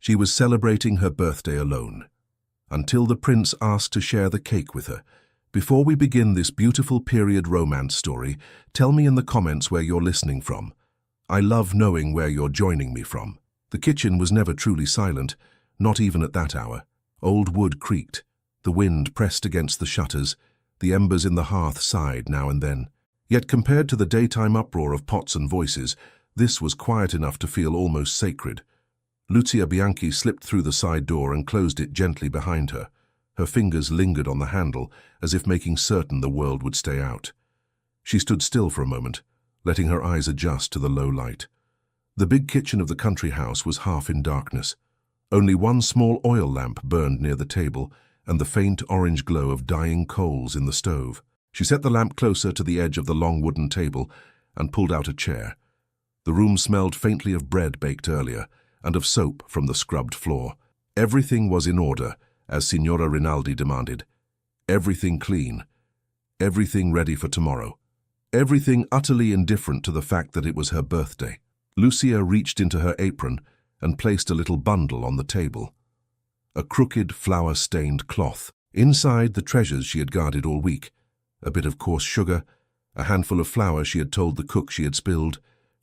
She was celebrating her birthday alone, until the prince asked to share the cake with her. Before we begin this beautiful period romance story, tell me in the comments where you're listening from. I love knowing where you're joining me from. The kitchen was never truly silent, not even at that hour. Old wood creaked, the wind pressed against the shutters, the embers in the hearth sighed now and then. Yet compared to the daytime uproar of pots and voices, this was quiet enough to feel almost sacred. Lucia Bianchi slipped through the side door and closed it gently behind her. Her fingers lingered on the handle, as if making certain the world would stay out. She stood still for a moment, letting her eyes adjust to the low light. The big kitchen of the country house was half in darkness. Only one small oil lamp burned near the table, and the faint orange glow of dying coals in the stove. She set the lamp closer to the edge of the long wooden table and pulled out a chair. The room smelled faintly of bread baked earlier, and of soap from the scrubbed floor. Everything was in order, as Signora Rinaldi demanded. Everything clean. Everything ready for tomorrow. Everything utterly indifferent to the fact that it was her birthday. Lucia reached into her apron and placed a little bundle on the table. A crooked, flour-stained cloth. Inside, the treasures she had guarded all week. A bit of coarse sugar, a handful of flour she had told the cook she had spilled,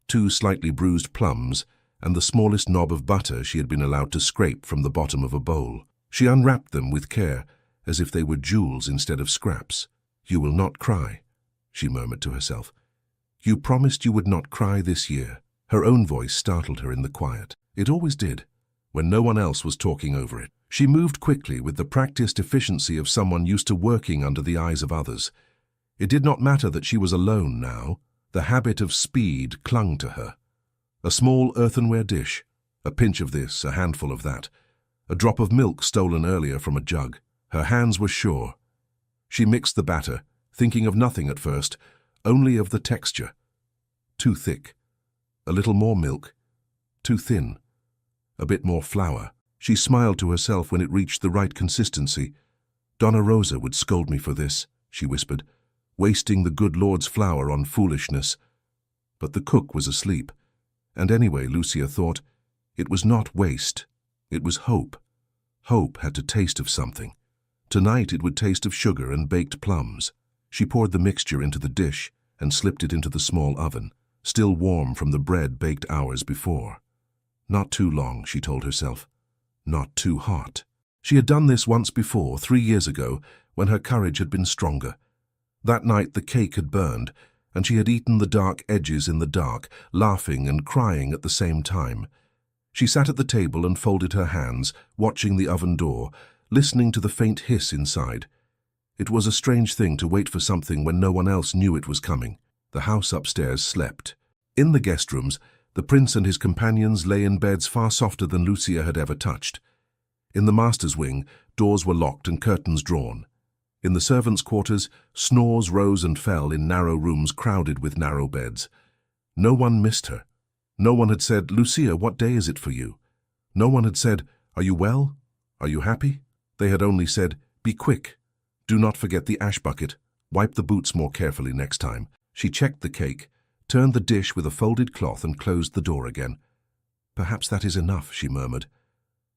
2 slightly bruised plums, and the smallest knob of butter she had been allowed to scrape from the bottom of a bowl. She unwrapped them with care, as if they were jewels instead of scraps. "You will not cry," she murmured to herself. "You promised you would not cry this year." Her own voice startled her in the quiet. It always did, when no one else was talking over it. She moved quickly with the practiced efficiency of someone used to working under the eyes of others. It did not matter that she was alone now. The habit of speed clung to her. A small earthenware dish, a pinch of this, a handful of that, a drop of milk stolen earlier from a jug. Her hands were sure. She mixed the batter, thinking of nothing at first, only of the texture. Too thick. A little more milk. Too thin. A bit more flour. She smiled to herself when it reached the right consistency. "Donna Rosa would scold me for this," she whispered, "wasting the good Lord's flour on foolishness." But the cook was asleep. And anyway, Lucia thought, it was not waste. It was hope. Hope had to taste of something. Tonight it would taste of sugar and baked plums. She poured the mixture into the dish and slipped it into the small oven, still warm from the bread baked hours before. Not too long, she told herself. Not too hot. She had done this once before, 3 years ago, when her courage had been stronger. That night the cake had burned, and she had eaten the dark edges in the dark, laughing and crying at the same time. She sat at the table and folded her hands, watching the oven door, listening to the faint hiss inside. It was a strange thing to wait for something when no one else knew it was coming. The house upstairs slept. In the guest rooms, the prince and his companions lay in beds far softer than Lucia had ever touched. In the master's wing, doors were locked and curtains drawn. In the servants' quarters, snores rose and fell in narrow rooms crowded with narrow beds. No one missed her. No one had said, "Lucia, what day is it for you?" No one had said, "Are you well? Are you happy?" They had only said, "Be quick. Do not forget the ash bucket. Wipe the boots more carefully next time." She checked the cake, turned the dish with a folded cloth and closed the door again. "Perhaps that is enough," she murmured.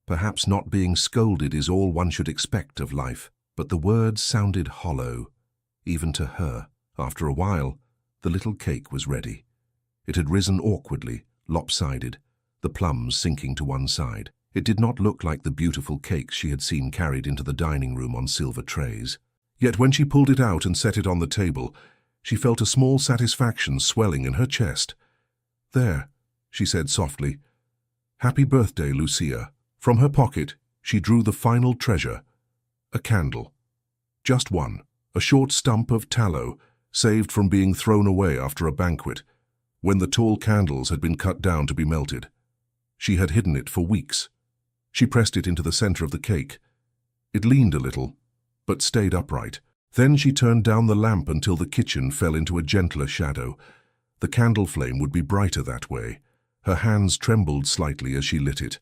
"Perhaps not being scolded is all one should expect of life." But the words sounded hollow, even to her. After a while, the little cake was ready. It had risen awkwardly, lopsided, the plums sinking to one side. It did not look like the beautiful cakes she had seen carried into the dining room on silver trays. Yet when she pulled it out and set it on the table, she felt a small satisfaction swelling in her chest. "There," she said softly. "Happy birthday, Lucia." From her pocket, she drew the final treasure, a candle. Just one, a short stump of tallow, saved from being thrown away after a banquet, when the tall candles had been cut down to be melted. She had hidden it for weeks. She pressed it into the center of the cake. It leaned a little, but stayed upright. Then she turned down the lamp until the kitchen fell into a gentler shadow. The candle flame would be brighter that way. Her hands trembled slightly as she lit it.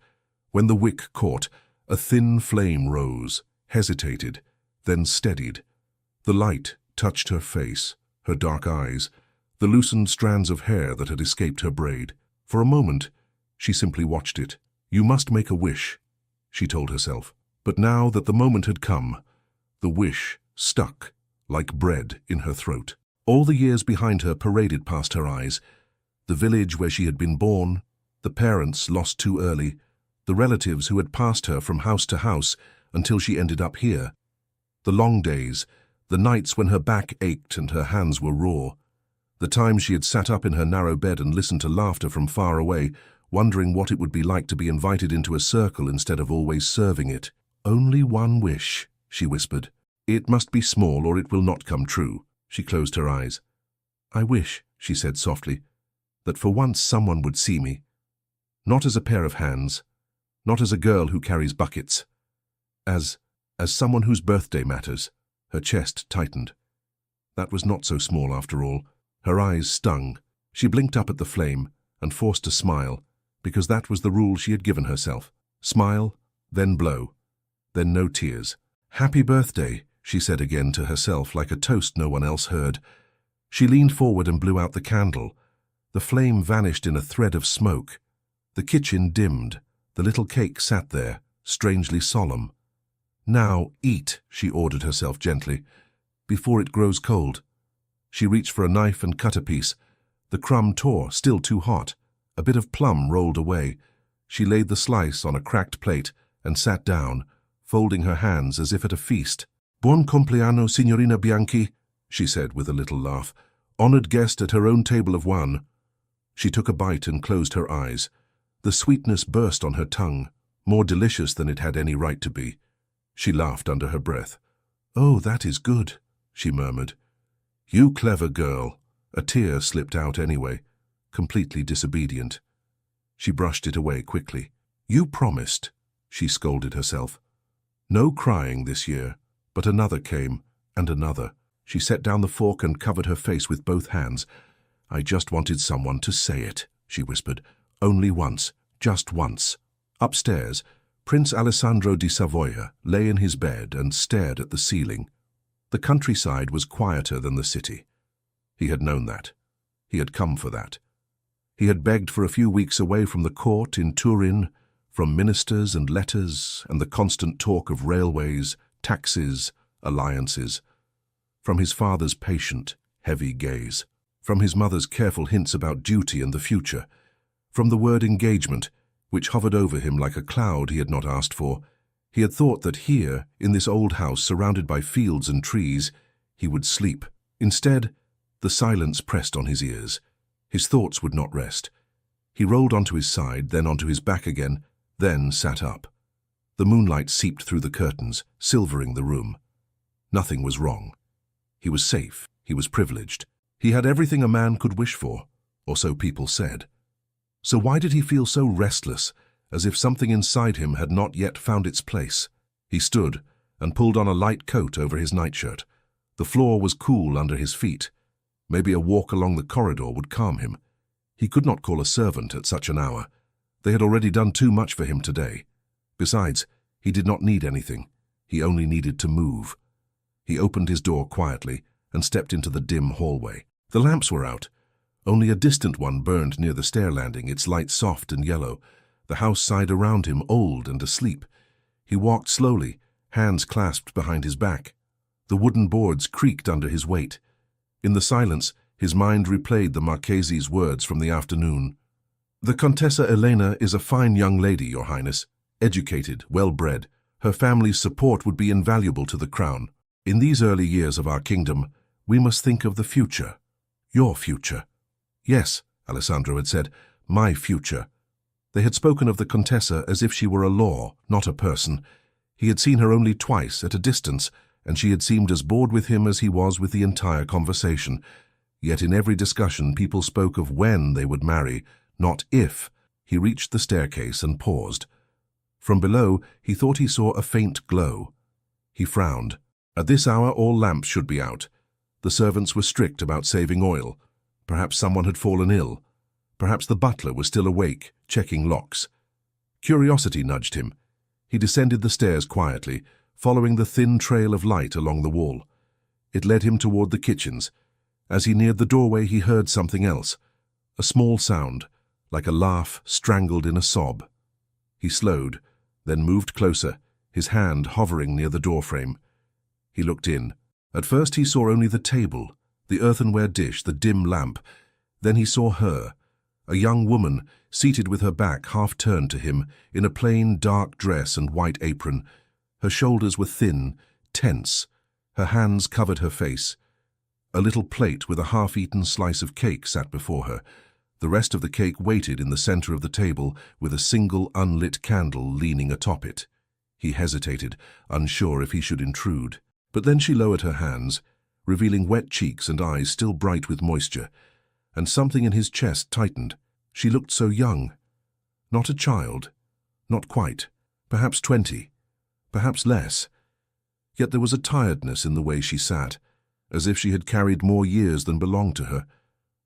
When the wick caught, a thin flame rose, hesitated, then steadied. The light touched her face, her dark eyes, the loosened strands of hair that had escaped her braid. For a moment, she simply watched it, You must make a wish, she told herself. But now that the moment had come, the wish stuck like bread in her throat. All the years behind her paraded past her eyes. The village where she had been born, the parents lost too early, the relatives who had passed her from house to house until she ended up here. The long days, the nights when her back ached and her hands were raw. The times she had sat up in her narrow bed and listened to laughter from far away, wondering what it would be like to be invited into a circle instead of always serving it. Only one wish, she whispered. It must be small or it will not come true. She closed her eyes. I wish, she said softly, that for once someone would see me. Not as a pair of hands, not as a girl who carries buckets. As someone whose birthday matters. Her chest tightened. That was not so small after all. Her eyes stung. She blinked up at the flame and forced a smile, because that was the rule she had given herself. Smile, then blow, then no tears. Happy birthday, she said again to herself like a toast no one else heard. She leaned forward and blew out the candle. The flame vanished in a thread of smoke. The kitchen dimmed. The little cake sat there, strangely solemn. Now eat, she ordered herself gently, before it grows cold. She reached for a knife and cut a piece. The crumb tore, still too hot. A bit of plum rolled away. She laid the slice on a cracked plate and sat down, folding her hands as if at a feast. Buon compleanno, Signorina Bianchi, she said with a little laugh. Honored guest at her own table of one. She took a bite and closed her eyes. The sweetness burst on her tongue, more delicious than it had any right to be. She laughed under her breath. Oh, that is good, she murmured. You clever girl. A tear slipped out anyway, completely disobedient. She brushed it away quickly. You promised, she scolded herself. No crying this year, but another came, and another. She set down the fork and covered her face with both hands. I just wanted someone to say it, she whispered. Only once, just once. Upstairs, Prince Alessandro di Savoia lay in his bed and stared at the ceiling. The countryside was quieter than the city. He had known that. He had come for that. He had begged for a few weeks away from the court in Turin, from ministers and letters and the constant talk of railways, taxes, alliances, from his father's patient, heavy gaze, from his mother's careful hints about duty and the future, from the word engagement, which hovered over him like a cloud he had not asked for. He had thought that here, in this old house surrounded by fields and trees, he would sleep. Instead, the silence pressed on his ears. His thoughts would not rest. He rolled onto his side, then onto his back again, then sat up. The moonlight seeped through the curtains, silvering the room. Nothing was wrong. He was safe. He was privileged. He had everything a man could wish for, or so people said. So why did he feel so restless, as if something inside him had not yet found its place? He stood and pulled on a light coat over his nightshirt. The floor was cool under his feet. Maybe a walk along the corridor would calm him. He could not call a servant at such an hour. They had already done too much for him today. Besides, he did not need anything. He only needed to move. He opened his door quietly and stepped into the dim hallway. The lamps were out. Only a distant one burned near the stair landing, its light soft and yellow. The house sighed around him, old and asleep. He walked slowly, hands clasped behind his back. The wooden boards creaked under his weight. In the silence, his mind replayed the Marchese's words from the afternoon. The Contessa Elena is a fine young lady, Your Highness. Educated, well-bred. Her family's support would be invaluable to the crown. In these early years of our kingdom, we must think of the future. Your future. Yes, Alessandro had said, my future. They had spoken of the Contessa as if she were a law, not a person. He had seen her only twice, at a distance, and she had seemed as bored with him as he was with the entire conversation. Yet in every discussion people spoke of when they would marry, not if. He reached the staircase and paused. From below, he thought he saw a faint glow. He frowned. At this hour all lamps should be out. The servants were strict about saving oil. Perhaps someone had fallen ill. Perhaps the butler was still awake, checking locks. Curiosity nudged him. He descended the stairs quietly, following the thin trail of light along the wall. It led him toward the kitchens. As he neared the doorway, he heard something else. A small sound, like a laugh strangled in a sob. He slowed, then moved closer, his hand hovering near the doorframe. He looked in. At first he saw only the table, the earthenware dish, the dim lamp. Then he saw her, a young woman, seated with her back half turned to him, in a plain dark dress and white apron. Her shoulders were thin, tense. Her hands covered her face. A little plate with a half-eaten slice of cake sat before her. The rest of the cake waited in the center of the table with a single unlit candle leaning atop it. He hesitated, unsure if he should intrude. But then she lowered her hands, revealing wet cheeks and eyes still bright with moisture, and something in his chest tightened. She looked so young. Not a child. Not quite. Perhaps 20. Perhaps less. Yet there was a tiredness in the way she sat, as if she had carried more years than belonged to her.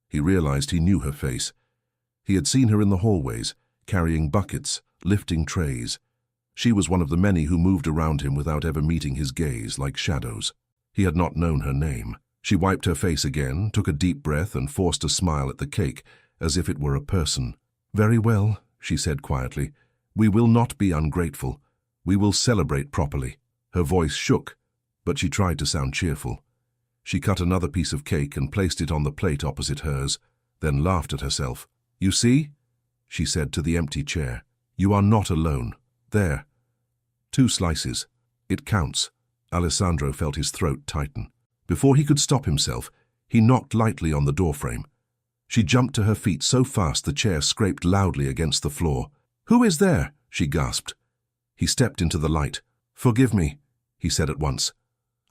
He realized he knew her face. He had seen her in the hallways, carrying buckets, lifting trays. She was one of the many who moved around him without ever meeting his gaze, like shadows. He had not known her name. She wiped her face again, took a deep breath, and forced a smile at the cake, as if it were a person. "Very well," she said quietly. "We will not be ungrateful. We will celebrate properly." Her voice shook, but she tried to sound cheerful. She cut another piece of cake and placed it on the plate opposite hers, then laughed at herself. "You see?" she said to the empty chair. "You are not alone. There. 2 slices. It counts." Alessandro felt his throat tighten. Before he could stop himself, he knocked lightly on the doorframe. She jumped to her feet so fast the chair scraped loudly against the floor. "Who is there?" she gasped. He stepped into the light. "Forgive me," he said at once.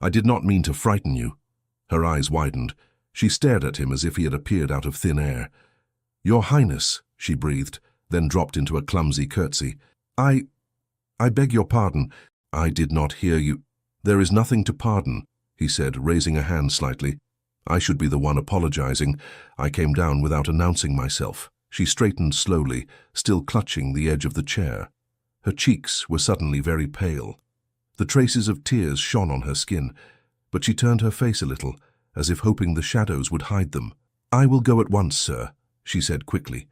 "I did not mean to frighten you." Her eyes widened. She stared at him as if he had appeared out of thin air. "Your Highness," she breathed, then dropped into a clumsy curtsy. I beg your pardon. I did not hear you." "There is nothing to pardon," he said, raising a hand slightly. "I should be the one apologizing. I came down without announcing myself." She straightened slowly, still clutching the edge of the chair. Her cheeks were suddenly very pale. The traces of tears shone on her skin, but she turned her face a little, as if hoping the shadows would hide them. "I will go at once, sir," she said quickly.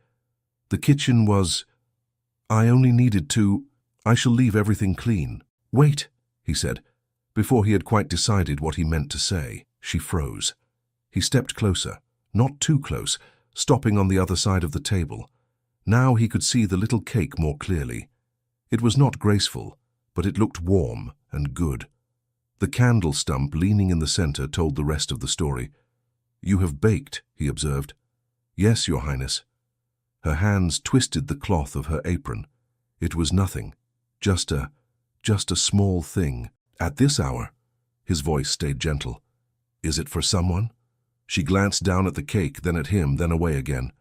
"The kitchen was... I only needed to... I shall leave everything clean." "Wait," he said. Before he had quite decided what he meant to say, she froze. He stepped closer, not too close, stopping on the other side of the table. Now he could see the little cake more clearly. It was not graceful, but it looked warm and good. The candle stump leaning in the center told the rest of the story. "You have baked," he observed. "Yes, Your Highness." Her hands twisted the cloth of her apron. It was nothing. Just a small thing. "At this hour?" His voice stayed gentle. "Is it for someone?" She glanced down at the cake, then at him, then away again.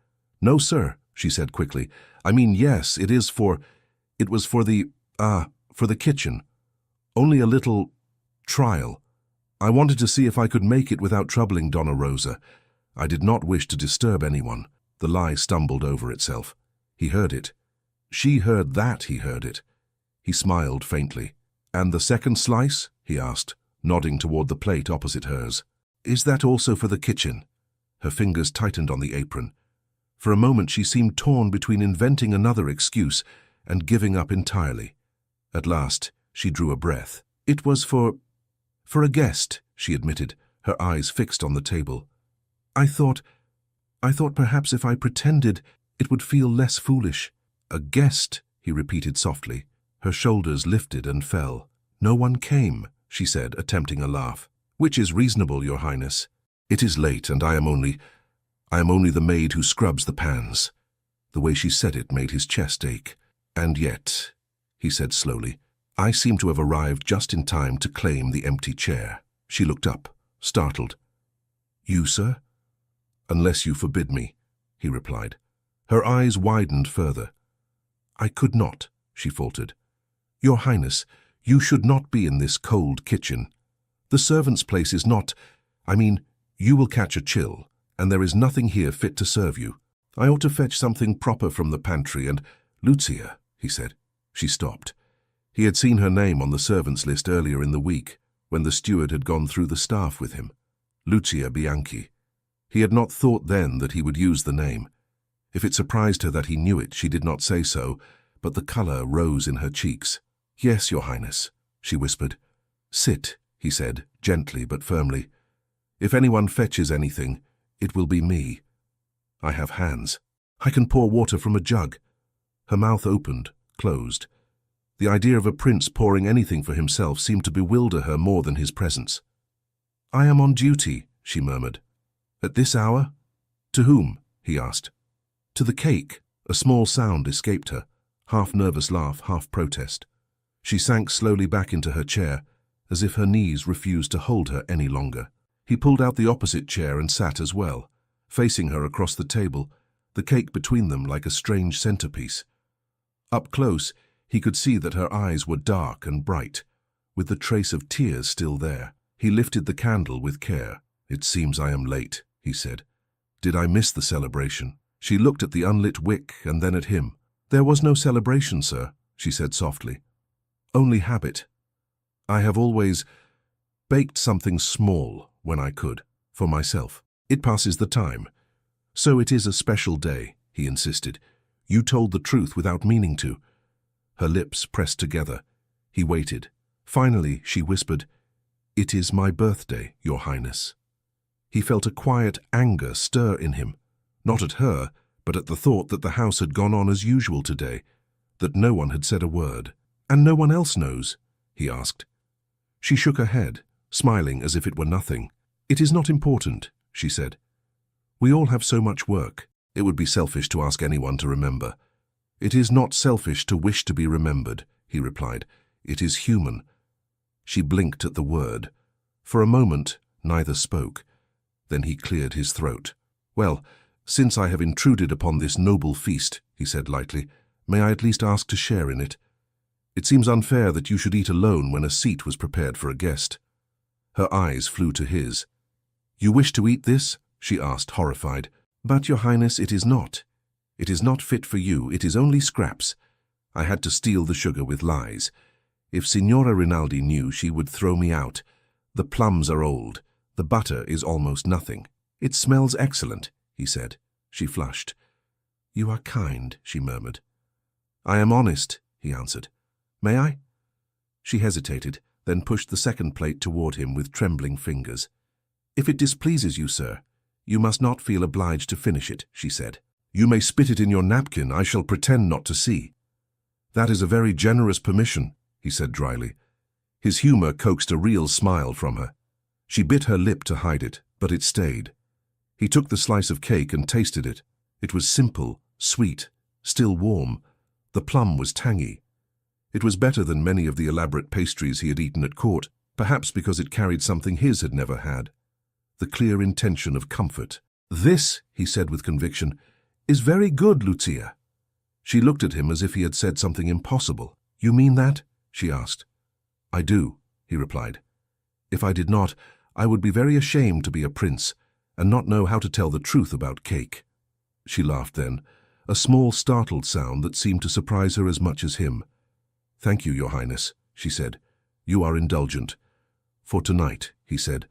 "No, sir," she said quickly. "I mean, yes, it was for the kitchen. Only a little trial. I wanted to see if I could make it without troubling Donna Rosa. I did not wish to disturb anyone." The lie stumbled over itself. He heard it. She heard that he heard it. He smiled faintly. "And the second slice?" he asked, nodding toward the plate opposite hers. "Is that also for the kitchen?" Her fingers tightened on the apron. For a moment she seemed torn between inventing another excuse and giving up entirely. At last she drew a breath. "It was for a guest," she admitted, her eyes fixed on the table. I thought perhaps if I pretended, it would feel less foolish." "A guest," he repeated softly. Her shoulders lifted and fell. "No one came," she said, attempting a laugh. "Which is reasonable, Your Highness. It is late, and I am only the maid who scrubs the pans." The way she said it made his chest ache. "And yet," he said slowly, "I seem to have arrived just in time to claim the empty chair." She looked up, startled. "You, sir?" "Unless you forbid me," he replied. Her eyes widened further. "I could not," she faltered. "Your Highness, you should not be in this cold kitchen. The servant's place is not... you will catch a chill, and there is nothing here fit to serve you. I ought to fetch something proper from the pantry and... Lucia," he said. She stopped. He had seen her name on the servants' list earlier in the week, when the steward had gone through the staff with him. Lucia Bianchi. He had not thought then that he would use the name. If it surprised her that he knew it, she did not say so, but the color rose in her cheeks. "Yes, Your Highness," she whispered. "Sit," he said, gently but firmly. "If anyone fetches anything, it will be me. I have hands. I can pour water from a jug." Her mouth opened, closed. The idea of a prince pouring anything for himself seemed to bewilder her more than his presence. "I am on duty," she murmured. "At this hour?" "To whom?" he asked. "To the cake." A small sound escaped her, half nervous laugh, half protest. She sank slowly back into her chair, as if her knees refused to hold her any longer. He pulled out the opposite chair and sat as well, facing her across the table, the cake between them like a strange centerpiece. Up close, he could see that her eyes were dark and bright, with the trace of tears still there. He lifted the candle with care. "It seems I am late," he said. "Did I miss the celebration?" She looked at the unlit wick and then at him. "There was no celebration, sir," she said softly. "Only habit. I have always baked something small when I could, for myself. It passes the time. So it is a special day," he insisted. "You told the truth without meaning to." Her lips pressed together. He waited. Finally, she whispered, "It is my birthday, Your Highness." He felt a quiet anger stir in him, not at her, but at the thought that the house had gone on as usual today, that no one had said a word. "And no one else knows?" he asked. She shook her head, smiling as if it were nothing. "It is not important," she said. "We all have so much work. It would be selfish to ask anyone to remember." "It is not selfish to wish to be remembered," he replied. "It is human." She blinked at the word. For a moment, neither spoke. Then he cleared his throat. "Well, since I have intruded upon this noble feast," he said lightly, "may I at least ask to share in it? It seems unfair that you should eat alone when a seat was prepared for a guest." Her eyes flew to his. "You wish to eat this?" she asked, horrified. "But, Your Highness, it is not. It is not fit for you. It is only scraps. I had to steal the sugar with lies. If Signora Rinaldi knew, she would throw me out. The plums are old. The butter is almost nothing." "It smells excellent," he said. She flushed. "You are kind," she murmured. "I am honest," he answered. "May I?" She hesitated, then pushed the second plate toward him with trembling fingers. "If it displeases you, sir, you must not feel obliged to finish it," she said. "You may spit it in your napkin. I shall pretend not to see." "That is a very generous permission," he said dryly. His humor coaxed a real smile from her. She bit her lip to hide it, but it stayed. He took the slice of cake and tasted it. It was simple, sweet, still warm. The plum was tangy. It was better than many of the elaborate pastries he had eaten at court, perhaps because it carried something his had never had. The clear intention of comfort. "This," he said with conviction, "is very good, Lucia." She looked at him as if he had said something impossible. "You mean that?" she asked. "I do," he replied. "If I did not, I would be very ashamed to be a prince and not know how to tell the truth about cake." She laughed then, a small startled sound that seemed to surprise her as much as him. "Thank you, Your Highness," she said. "You are indulgent." "For tonight," he said.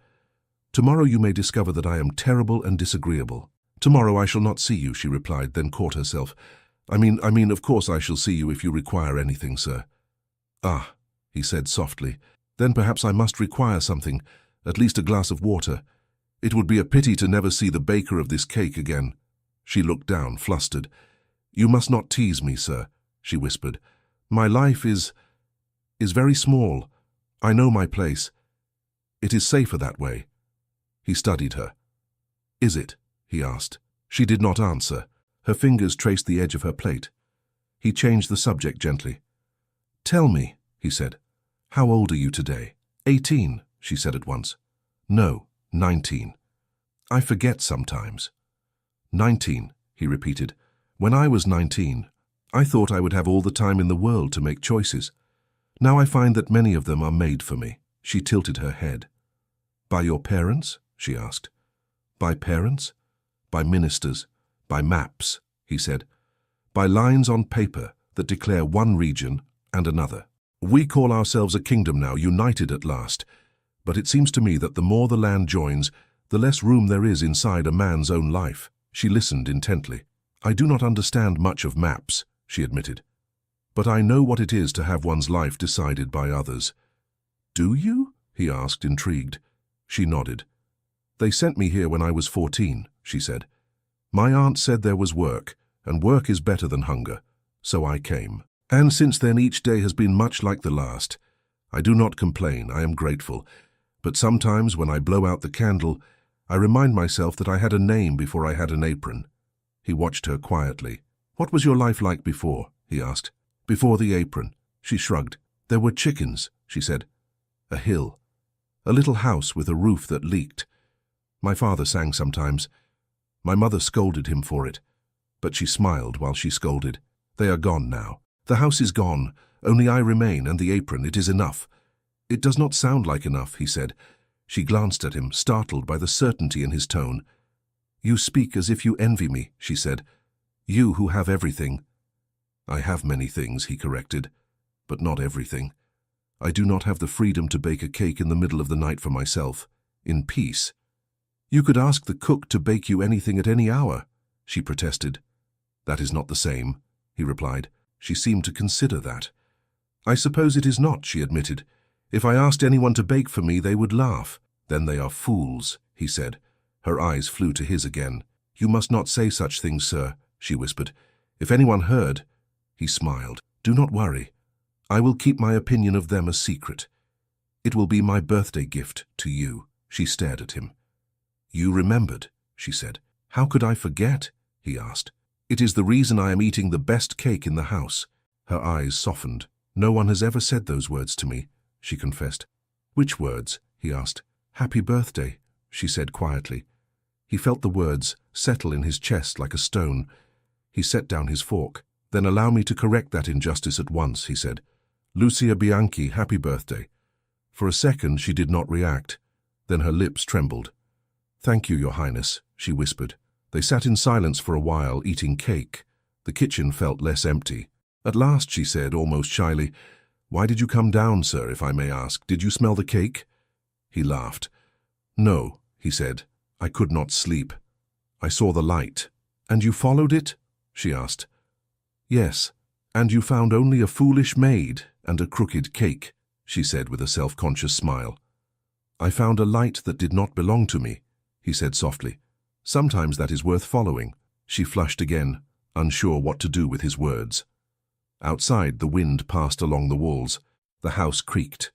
"Tomorrow you may discover that I am terrible and disagreeable." "Tomorrow I shall not see you," she replied, then caught herself. I mean, of course I shall see you if you require anything, sir." "Ah," he said softly. "Then perhaps I must require something, at least a glass of water. It would be a pity to never see the baker of this cake again." She looked down, flustered. "You must not tease me, sir," she whispered. "My life is very small. I know my place. It is safer that way." He studied her. "Is it?" he asked. She did not answer. Her fingers traced the edge of her plate. He changed the subject gently. "Tell me," he said, "how old are you today?" 18, she said at once. "No, 19. I forget sometimes." 19, he repeated. "When I was 19, I thought I would have all the time in the world to make choices. Now I find that many of them are made for me." She tilted her head. "By your parents?" she asked. "By parents? By ministers? By maps?" he said. "By lines on paper that declare one region and another. We call ourselves a kingdom now, united at last. But it seems to me that the more the land joins, the less room there is inside a man's own life." She listened intently. "I do not understand much of maps," she admitted. but I know what it is to have one's life decided by others." "Do you?" he asked, intrigued. She nodded. "They sent me here when I was 14, she said. "My aunt said there was work, and work is better than hunger, so I came. And since then each day has been much like the last. I do not complain, I am grateful, but sometimes when I blow out the candle, I remind myself that I had a name before I had an apron." He watched her quietly. "What was your life like before?" he asked. "Before the apron." She shrugged. "There were chickens," she said. "A hill. A little house with a roof that leaked. My father sang sometimes. My mother scolded him for it, but she smiled while she scolded. They are gone now. The house is gone. Only I remain, and the apron. It is enough." "It does not sound like enough," he said. She glanced at him, startled by the certainty in his tone. "You speak as if you envy me," she said. "You who have everything." "I have many things," he corrected, "but not everything. I do not have the freedom to bake a cake in the middle of the night for myself, in peace." "You could ask the cook to bake you anything at any hour," she protested. "That is not the same," he replied. She seemed to consider that. "I suppose it is not," she admitted. "If I asked anyone to bake for me, they would laugh." "Then they are fools," he said. Her eyes flew to his again. "You must not say such things, sir," she whispered. "If anyone heard—" He smiled. "Do not worry. I will keep my opinion of them a secret. It will be my birthday gift to you." She stared at him. "You remembered," she said. "How could I forget?" he asked. "It is the reason I am eating the best cake in the house." Her eyes softened. "No one has ever said those words to me," she confessed. "Which words?" he asked. "Happy birthday," she said quietly. He felt the words settle in his chest like a stone. He set down his fork. "Then allow me to correct that injustice at once," he said. "Lucia Bianchi, happy birthday." For a second she did not react. Then her lips trembled. "Thank you, Your Highness," she whispered. They sat in silence for a while, eating cake. The kitchen felt less empty. At last she said, almost shyly, "Why did you come down, sir, if I may ask? Did you smell the cake?" He laughed. "No," he said. "I could not sleep. I saw the light." "And you followed it?" she asked. "Yes, and you found only a foolish maid and a crooked cake," she said with a self-conscious smile. "I found a light that did not belong to me," he said softly. "Sometimes that is worth following." She flushed again, unsure what to do with his words. Outside, the wind passed along the walls. The house creaked.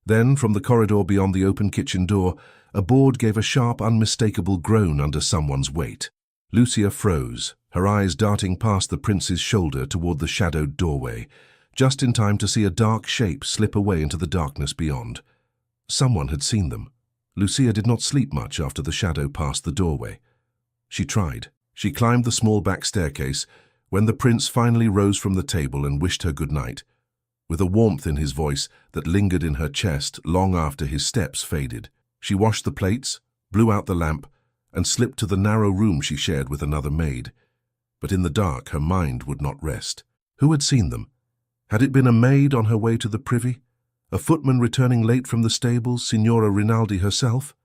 Then, from the corridor beyond the open kitchen door, a board gave a sharp, unmistakable groan under someone's weight. Lucia froze, her eyes darting past the prince's shoulder toward the shadowed doorway, just in time to see a dark shape slip away into the darkness beyond. Someone had seen them. Lucia did not sleep much after the shadow passed the doorway. She tried. She climbed the small back staircase when the prince finally rose from the table and wished her good night, with a warmth in his voice that lingered in her chest long after his steps faded. She washed the plates, blew out the lamp, and slipped to the narrow room she shared with another maid. But in the dark her mind would not rest. Who had seen them? Had it been a maid on her way to the privy? A footman returning late from the stables, Signora Rinaldi herself?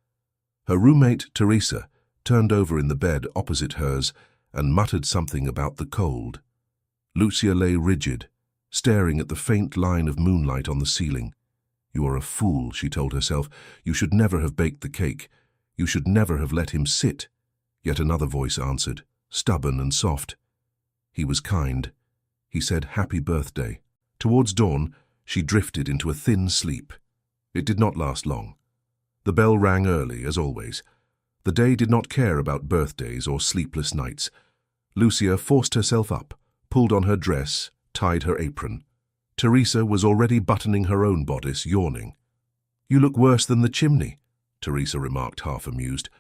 Her roommate, Teresa, turned over in the bed opposite hers and muttered something about the cold. Lucia lay rigid, staring at the faint line of moonlight on the ceiling. "You are a fool," she told herself. "You should never have baked the cake. You should never have let him sit." Yet another voice answered, stubborn and soft. He was kind. He said, "Happy birthday." Towards dawn, she drifted into a thin sleep. It did not last long. The bell rang early, as always. The day did not care about birthdays or sleepless nights. Lucia forced herself up, pulled on her dress, tied her apron. Teresa was already buttoning her own bodice, yawning. "You look worse than the chimney," Teresa remarked, half amused.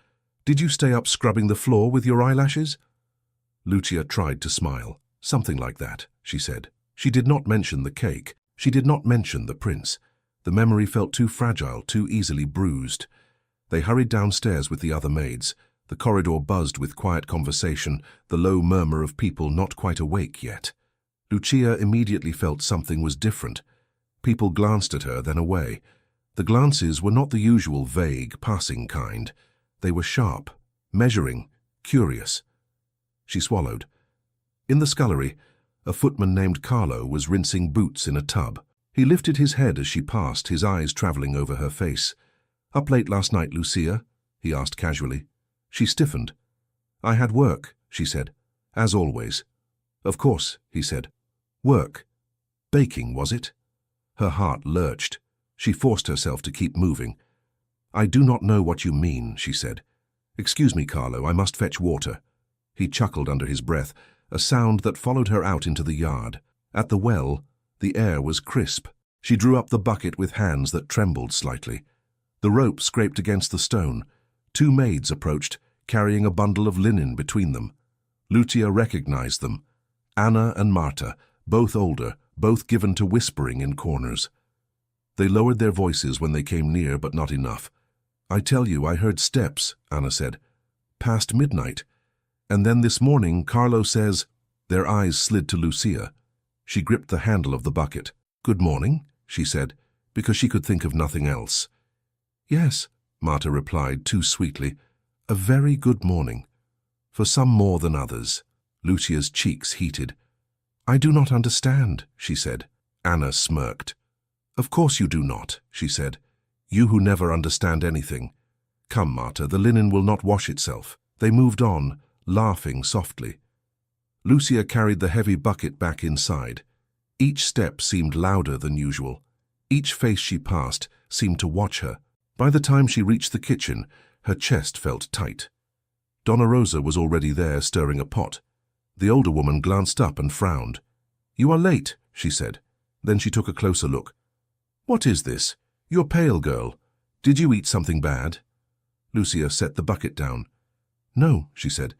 "Did you stay up scrubbing the floor with your eyelashes?" Lucia tried to smile. "Something like that," she said. She did not mention the cake. She did not mention the prince. The memory felt too fragile, too easily bruised. They hurried downstairs with the other maids. The corridor buzzed with quiet conversation, the low murmur of people not quite awake yet. Lucia immediately felt something was different. People glanced at her, then away. The glances were not the usual vague, passing kind. They were sharp, measuring, curious. She swallowed. In the scullery, A footman named Carlo was rinsing boots in a tub. He lifted his head as she passed, his eyes traveling over her face. "Up late last night, Lucia?" he asked casually. She stiffened. "I had work," she said. "As always." "Of course," he said. "Work. Baking, was it?" Her heart lurched. She forced herself to keep moving. "I do not know what you mean," she said. "Excuse me, Carlo, I must fetch water." He chuckled under his breath, a sound that followed her out into the yard. At the well, the air was crisp. She drew up the bucket with hands that trembled slightly. The rope scraped against the stone. 2 maids approached, carrying a bundle of linen between them. Lucia recognized them. Anna and Marta, both older, both given to whispering in corners. They lowered their voices when they came near, but not enough. "I tell you, I heard steps," Anna said. "Past midnight. And then this morning, Carlo says—" Their eyes slid to Lucia. She gripped the handle of the bucket. "Good morning," she said, because she could think of nothing else. "Yes," Marta replied too sweetly. "A very good morning. For some more than others." Lucia's cheeks heated. "I do not understand," she said. Anna smirked. "Of course you do not," she said. "You who never understand anything. Come, Marta, the linen will not wash itself." They moved on, laughing softly. Lucia carried the heavy bucket back inside. Each step seemed louder than usual. Each face she passed seemed to watch her. By the time she reached the kitchen, her chest felt tight. Donna Rosa was already there, stirring a pot. The older woman glanced up and frowned. "You are late," she said. Then she took a closer look. "What is this? You're pale, girl. Did you eat something bad?" Lucia set the bucket down. "No," she said.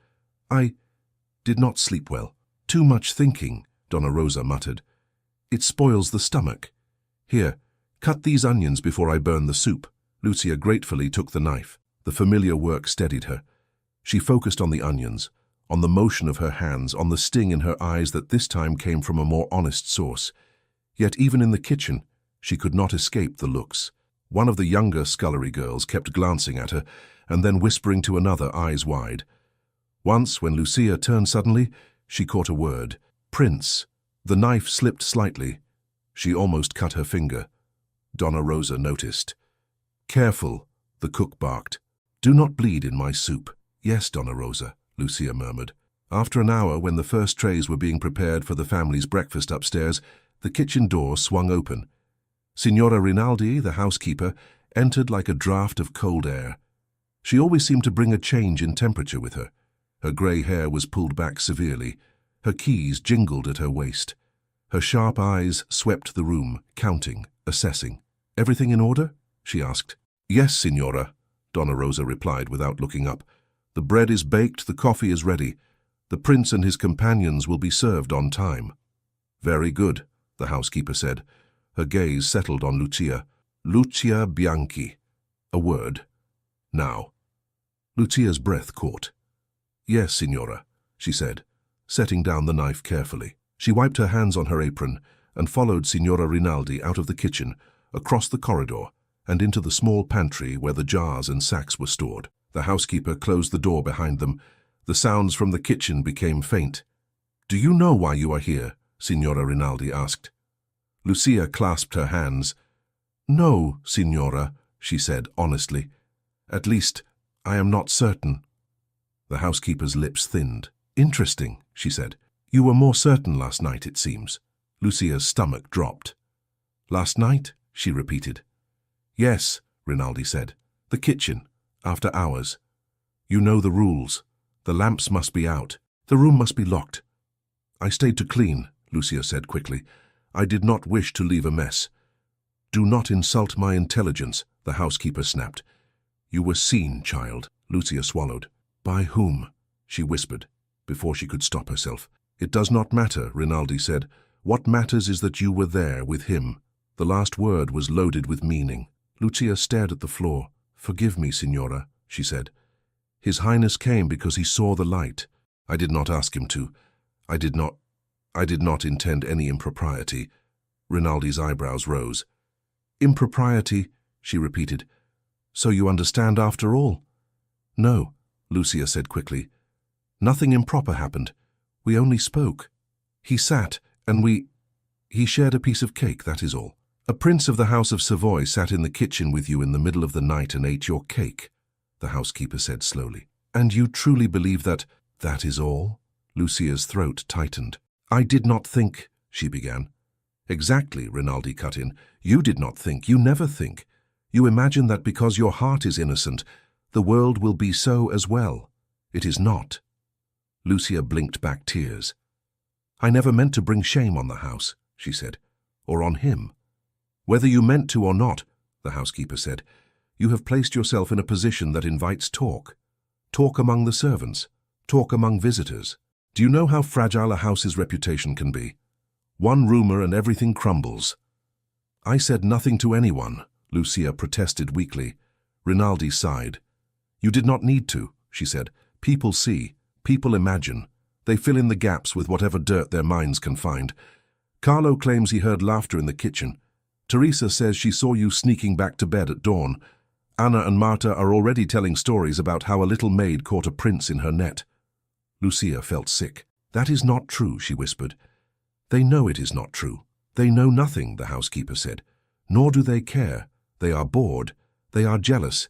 "I did not sleep well. Too much thinking," Donna Rosa muttered. "It spoils the stomach. Here, cut these onions before I burn the soup." Lucia gratefully took the knife. The familiar work steadied her. She focused on the onions, on the motion of her hands, on the sting in her eyes that this time came from a more honest source. Yet even in the kitchen, she could not escape the looks. One of the younger scullery girls kept glancing at her and then whispering to another, eyes wide. Once, when Lucia turned suddenly, she caught a word. "Prince." The knife slipped slightly. She almost cut her finger. Donna Rosa noticed. "Careful," the cook barked. "Do not bleed in my soup." "Yes, Donna Rosa," Lucia murmured. After an hour, when the first trays were being prepared for the family's breakfast upstairs, the kitchen door swung open. Signora Rinaldi, the housekeeper, entered like a draught of cold air. She always seemed to bring a change in temperature with her. Her grey hair was pulled back severely. Her keys jingled at her waist. Her sharp eyes swept the room, counting, assessing. "Everything in order?" she asked. "Yes, Signora," Donna Rosa replied without looking up. "The bread is baked, the coffee is ready. The prince and his companions will be served on time." "Very good," the housekeeper said. Her gaze settled on Lucia. "Lucia Bianchi. A word. Now." Lucia's breath caught. "Yes, Signora," she said, setting down the knife carefully. She wiped her hands on her apron and followed Signora Rinaldi out of the kitchen, across the corridor, and into the small pantry where the jars and sacks were stored. The housekeeper closed the door behind them. The sounds from the kitchen became faint. "Do you know why you are here?" Signora Rinaldi asked. Lucia clasped her hands. "No, Signora," she said honestly. "At least, I am not certain." The housekeeper's lips thinned. "Interesting," she said. "You were more certain last night, it seems." Lucia's stomach dropped. "Last night?" she repeated. "Yes," Rinaldi said. "The kitchen, after hours. You know the rules. The lamps must be out. The room must be locked." "I stayed to clean," Lucia said quickly. "I did not wish to leave a mess." "Do not insult my intelligence," the housekeeper snapped. "You were seen, child." Lucia swallowed. "By whom?" she whispered, before she could stop herself. "It does not matter," Rinaldi said. "What matters is that you were there with him." The last word was loaded with meaning. Lucia stared at the floor. "Forgive me, Signora," she said. "His Highness came because he saw the light. I did not ask him to. I did not intend any impropriety." Rinaldi's eyebrows rose. "Impropriety," she repeated. "So you understand after all?" "No," Lucia said quickly. "Nothing improper happened. We only spoke." He sat, and he shared a piece of cake, that is all. A prince of the House of Savoy sat in the kitchen with you in the middle of the night and ate your cake, the housekeeper said slowly. And you truly believe that is all? Lucia's throat tightened. I did not think, she began. Exactly, Rinaldi cut in. You did not think, you never think. You imagine that because your heart is innocent, the world will be so as well. It is not. Lucia blinked back tears. I never meant to bring shame on the house, she said, or on him. Whether you meant to or not, the housekeeper said, you have placed yourself in a position that invites talk. Talk among the servants. Talk among visitors. Do you know how fragile a house's reputation can be? One rumor and everything crumbles. I said nothing to anyone, Lucia protested weakly. Rinaldi sighed. You did not need to, she said. People see. People imagine. They fill in the gaps with whatever dirt their minds can find. Carlo claims he heard laughter in the kitchen. Teresa says she saw you sneaking back to bed at dawn. Anna and Marta are already telling stories about how a little maid caught a prince in her net. Lucia felt sick. That is not true, she whispered. They know it is not true. They know nothing, the housekeeper said. Nor do they care. They are bored. They are jealous.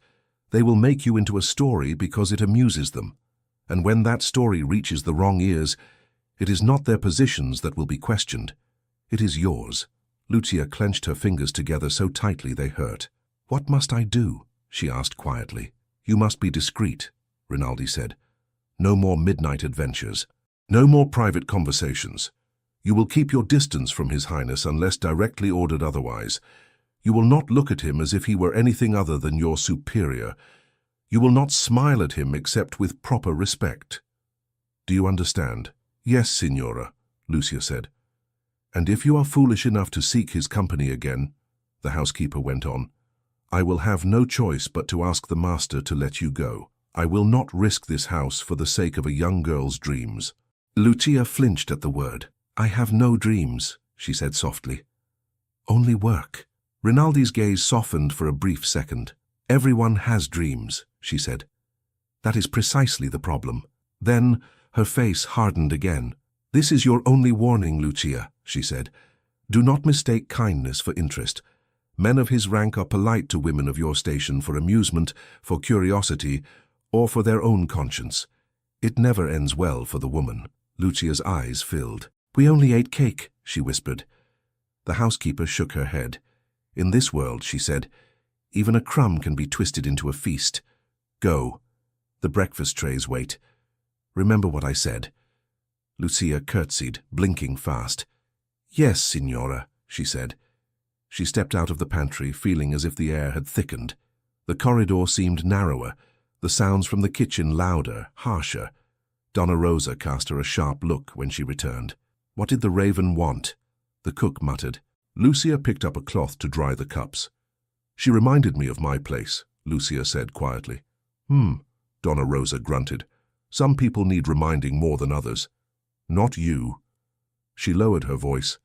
They will make you into a story because it amuses them. And when that story reaches the wrong ears, it is not their positions that will be questioned. It is yours. Lucia clenched her fingers together so tightly they hurt. What must I do? She asked quietly. You must be discreet, Rinaldi said. No more midnight adventures. No more private conversations. You will keep your distance from His Highness unless directly ordered otherwise. You will not look at him as if he were anything other than your superior. You will not smile at him except with proper respect. Do you understand? Yes, Signora, Lucia said. And if you are foolish enough to seek his company again, the housekeeper went on, I will have no choice but to ask the master to let you go. I will not risk this house for the sake of a young girl's dreams. Lucia flinched at the word. I have no dreams, she said softly. Only work. Rinaldi's gaze softened for a brief second. Everyone has dreams, she said. That is precisely the problem. Then her face hardened again. This is your only warning, Lucia, she said. Do not mistake kindness for interest. Men of his rank are polite to women of your station for amusement, for curiosity, or for their own conscience. It never ends well for the woman. Lucia's eyes filled. We only ate cake, she whispered. The housekeeper shook her head. In this world, she said, even a crumb can be twisted into a feast. Go. The breakfast trays wait. Remember what I said. Lucia curtsied, blinking fast. Yes, Signora, she said. She stepped out of the pantry, feeling as if the air had thickened. The corridor seemed narrower, the sounds from the kitchen louder, harsher. Donna Rosa cast her a sharp look when she returned. What did the raven want? The cook muttered. Lucia picked up a cloth to dry the cups. She reminded me of my place, Lucia said quietly. Donna Rosa grunted. Some people need reminding more than others. Not you. She lowered her voice.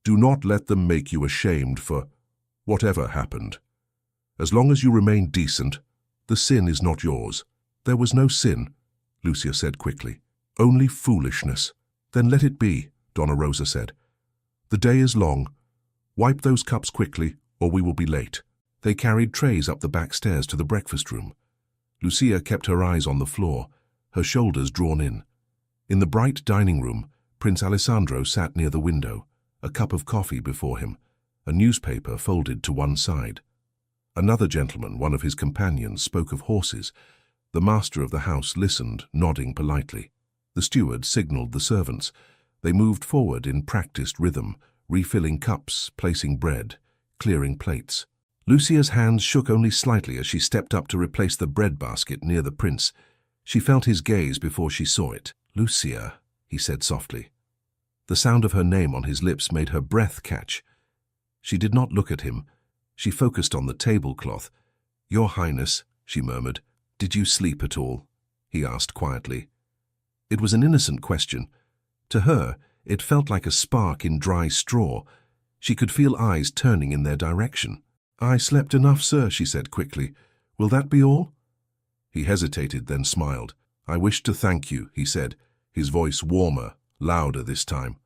Do not let them make you ashamed for whatever happened. As long as you remain decent, the sin is not yours. There was no sin, Lucia said quickly. Only foolishness. Then let it be, Donna Rosa said. The day is long. Wipe those cups quickly, or we will be late. They carried trays up the back stairs to the breakfast room. Lucia kept her eyes on the floor, her shoulders drawn in. In the bright dining room, Prince Alessandro sat near the window, a cup of coffee before him, a newspaper folded to one side. Another gentleman, one of his companions, spoke of horses. The master of the house listened, nodding politely. The steward signaled the servants. They moved forward in practiced rhythm, refilling cups, placing bread, clearing plates. Lucia's hands shook only slightly as she stepped up to replace the bread basket near the prince. She felt his gaze before she saw it. Lucia, he said softly. The sound of her name on his lips made her breath catch. She did not look at him. She focused on the tablecloth. Your Highness, she murmured, did you sleep at all? He asked quietly. It was an innocent question. To her, it felt like a spark in dry straw. She could feel eyes turning in their direction. I slept enough, sir, she said quickly. Will that be all? He hesitated, then smiled. I wish to thank you, he said, his voice warmer, louder this time.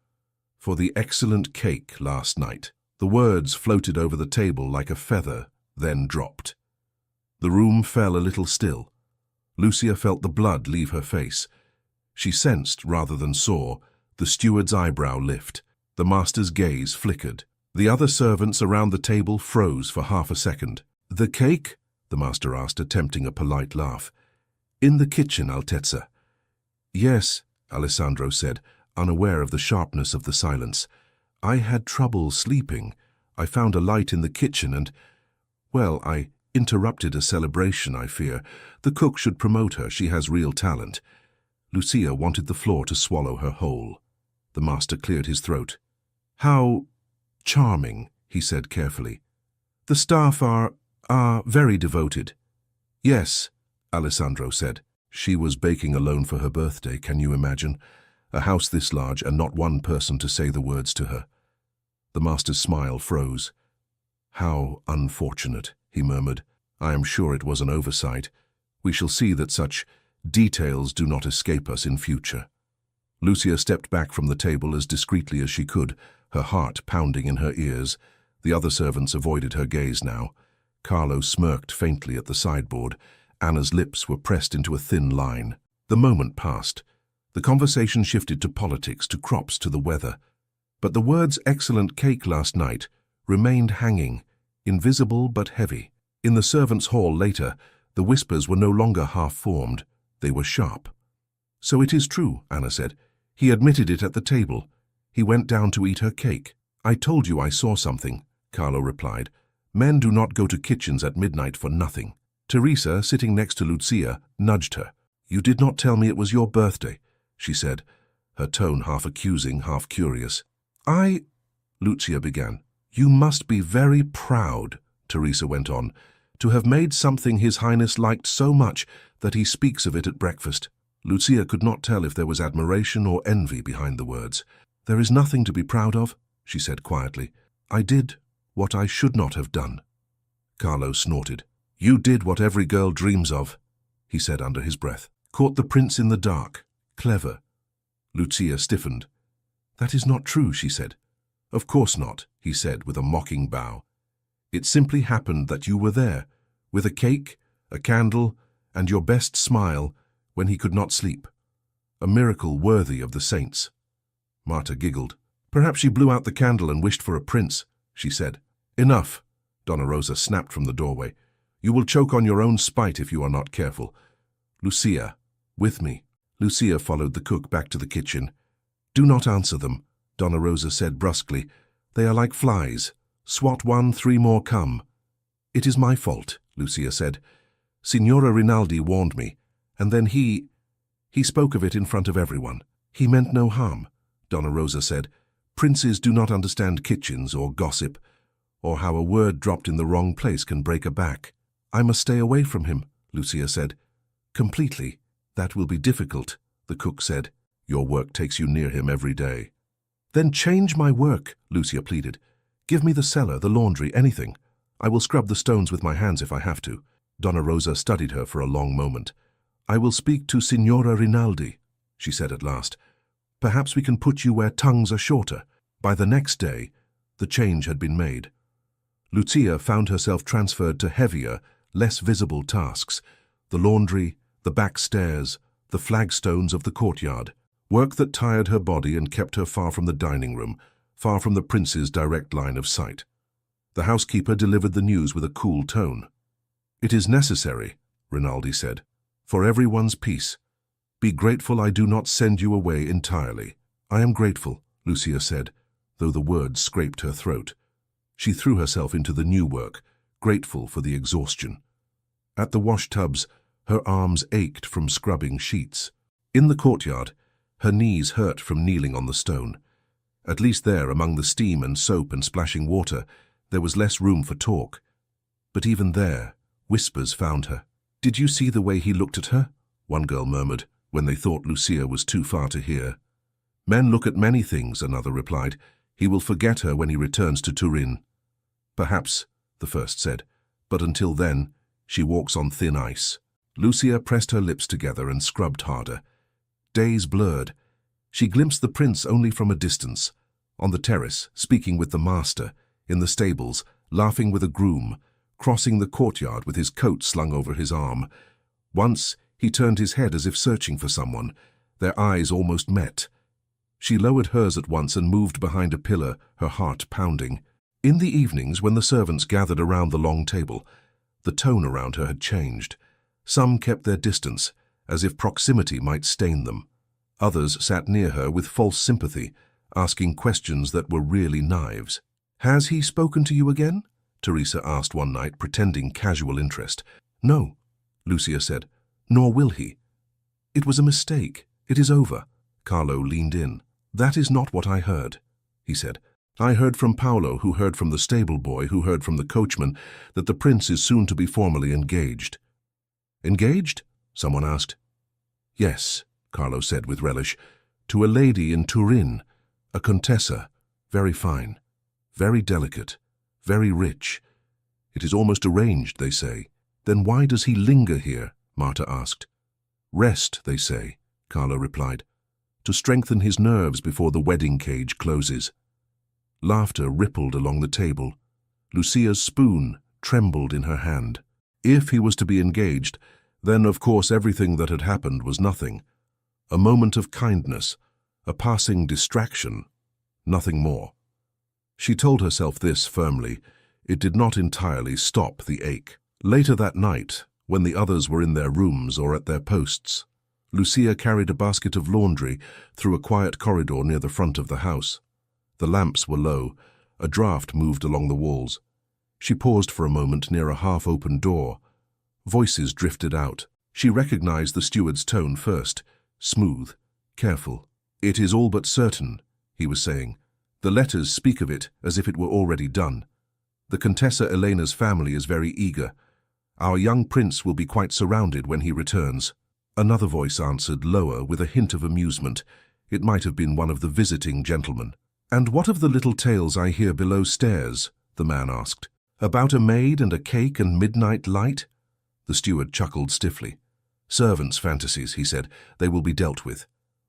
for the excellent cake last night." The words floated over the table like a feather, then dropped. The room fell a little still. Lucia felt the blood leave her face. She sensed, rather than saw, the steward's eyebrow lift. The master's gaze flickered. The other servants around the table froze for half a second. "The cake?" the master asked, attempting a polite laugh. "In the kitchen, Altezza." "Yes," Alessandro said, unaware of the sharpness of the silence. "I had trouble sleeping. I found a light in the kitchen and, well, I interrupted a celebration, I fear. The cook should promote her. She has real talent." Lucia wanted the floor to swallow her whole. The master cleared his throat. "How charming," he said carefully. "The staff are very devoted." "Yes," Alessandro said. She was baking alone for her birthday, can you imagine? A house this large and not one person to say the words to her. The master's smile froze. "How unfortunate," he murmured. "I am sure it was an oversight. We shall see that such details do not escape us in future." Lucia stepped back from the table as discreetly as she could, her heart pounding in her ears. The other servants avoided her gaze now. Carlo smirked faintly at the sideboard. Anna's lips were pressed into a thin line. The moment passed. The conversation shifted to politics, to crops, to the weather. But the words "excellent cake last night" remained hanging, invisible but heavy. In the servants' hall later, the whispers were no longer half-formed. They were sharp. "So it is true," Anna said. "He admitted it at the table. He went down to eat her cake." "I told you I saw something," Carlo replied. "Men do not go to kitchens at midnight for nothing." Teresa, sitting next to Lucia, nudged her. "You did not tell me it was your birthday," she said, her tone half accusing, half curious. Lucia began. "You must be very proud," Teresa went on, "to have made something His Highness liked so much that he speaks of it at breakfast." Lucia could not tell if there was admiration or envy behind the words. "There is nothing to be proud of," she said quietly. "I did what I should not have done." Carlo snorted. "You did what every girl dreams of," he said under his breath. "Caught the prince in the dark. Clever." Lucia stiffened. "That is not true," she said. "Of course not," he said with a mocking bow. "It simply happened that you were there, with a cake, a candle, and your best smile, when he could not sleep. A miracle worthy of the saints." Marta giggled. "Perhaps she blew out the candle and wished for a prince," she said. "Enough," Donna Rosa snapped from the doorway. "You will choke on your own spite if you are not careful. Lucia, with me." Lucia followed the cook back to the kitchen. "Do not answer them," Donna Rosa said brusquely. "They are like flies. Swat one, 3 more come." "It is my fault," Lucia said. "Signora Rinaldi warned me, and then he spoke of it in front of everyone." "He meant no harm," Donna Rosa said. "Princes do not understand kitchens or gossip, or how a word dropped in the wrong place can break a back." "I must stay away from him," Lucia said. "Completely." "That will be difficult," the cook said. "Your work takes you near him every day." "Then change my work," Lucia pleaded. "Give me the cellar, the laundry, anything. I will scrub the stones with my hands if I have to." Donna Rosa studied her for a long moment. "I will speak to Signora Rinaldi," she said at last. "Perhaps we can put you where tongues are shorter." By the next day, the change had been made. Lucia found herself transferred to heavier, less visible tasks: the laundry, the back stairs, the flagstones of the courtyard. Work that tired her body and kept her far from the dining room, far from the prince's direct line of sight. The housekeeper delivered the news with a cool tone. "It is necessary," Rinaldi said, "for everyone's peace. Be grateful I do not send you away entirely." "I am grateful," Lucia said, though the words scraped her throat. She threw herself into the new work, grateful for the exhaustion. At the wash-tubs, her arms ached from scrubbing sheets. In the courtyard, her knees hurt from kneeling on the stone. At least there, among the steam and soap and splashing water, there was less room for talk. But even there, whispers found her. "Did you see the way he looked at her?" one girl murmured, when they thought Lucia was too far to hear. "Men look at many things," another replied. "He will forget her when he returns to Turin." "Perhaps," the first said, "but until then, she walks on thin ice." Lucia pressed her lips together and scrubbed harder. Days blurred. She glimpsed the prince only from a distance, On the terrace, speaking with the master, in the stables, laughing with a groom, crossing the courtyard with his coat slung over his arm. Once, he turned his head as if searching for someone. Their eyes almost met. She lowered hers at once and moved behind a pillar, her heart pounding. In the evenings, when the servants gathered around the long table, the tone around her had changed. Some kept their distance, as if proximity might stain them. Others sat near her with false sympathy, asking questions that were really knives. "Has he spoken to you again?" Teresa asked one night, pretending casual interest. "No," Lucia said, "nor will he." "It was a mistake. It is over." Carlo leaned in. "That is not what I heard," he said. "I heard from Paolo, who heard from the stable boy, who heard from the coachman, that the prince is soon to be formally engaged." "Engaged?" someone asked. "Yes," Carlo said with relish, "to a lady in Turin, a contessa, very fine, very delicate, very rich. It is almost arranged, they say." "Then why does he linger here?" Marta asked. "Rest, they say," Carlo replied, "to strengthen his nerves before the wedding cage closes." Laughter rippled along the table. Lucia's spoon trembled in her hand. If he was to be engaged, then of course everything that had happened was nothing. A moment of kindness, a passing distraction, nothing more. She told herself this firmly. It did not entirely stop the ache. Later that night, when the others were in their rooms or at their posts, Lucia carried a basket of laundry through a quiet corridor near the front of the house. The lamps were low. A draught moved along the walls. She paused for a moment near a half-open door. Voices drifted out. She recognized the steward's tone first, smooth, careful. "It is all but certain," he was saying. "The letters speak of it as if it were already done. The Contessa Elena's family is very eager. Our young prince will be quite surrounded when he returns." Another voice answered, lower, with a hint of amusement. It might have been one of the visiting gentlemen. "And what of the little tales I hear below stairs?" the man asked. "About a maid and a cake and midnight light?" The steward chuckled stiffly. "Servants' fantasies," he said. "They will be dealt with.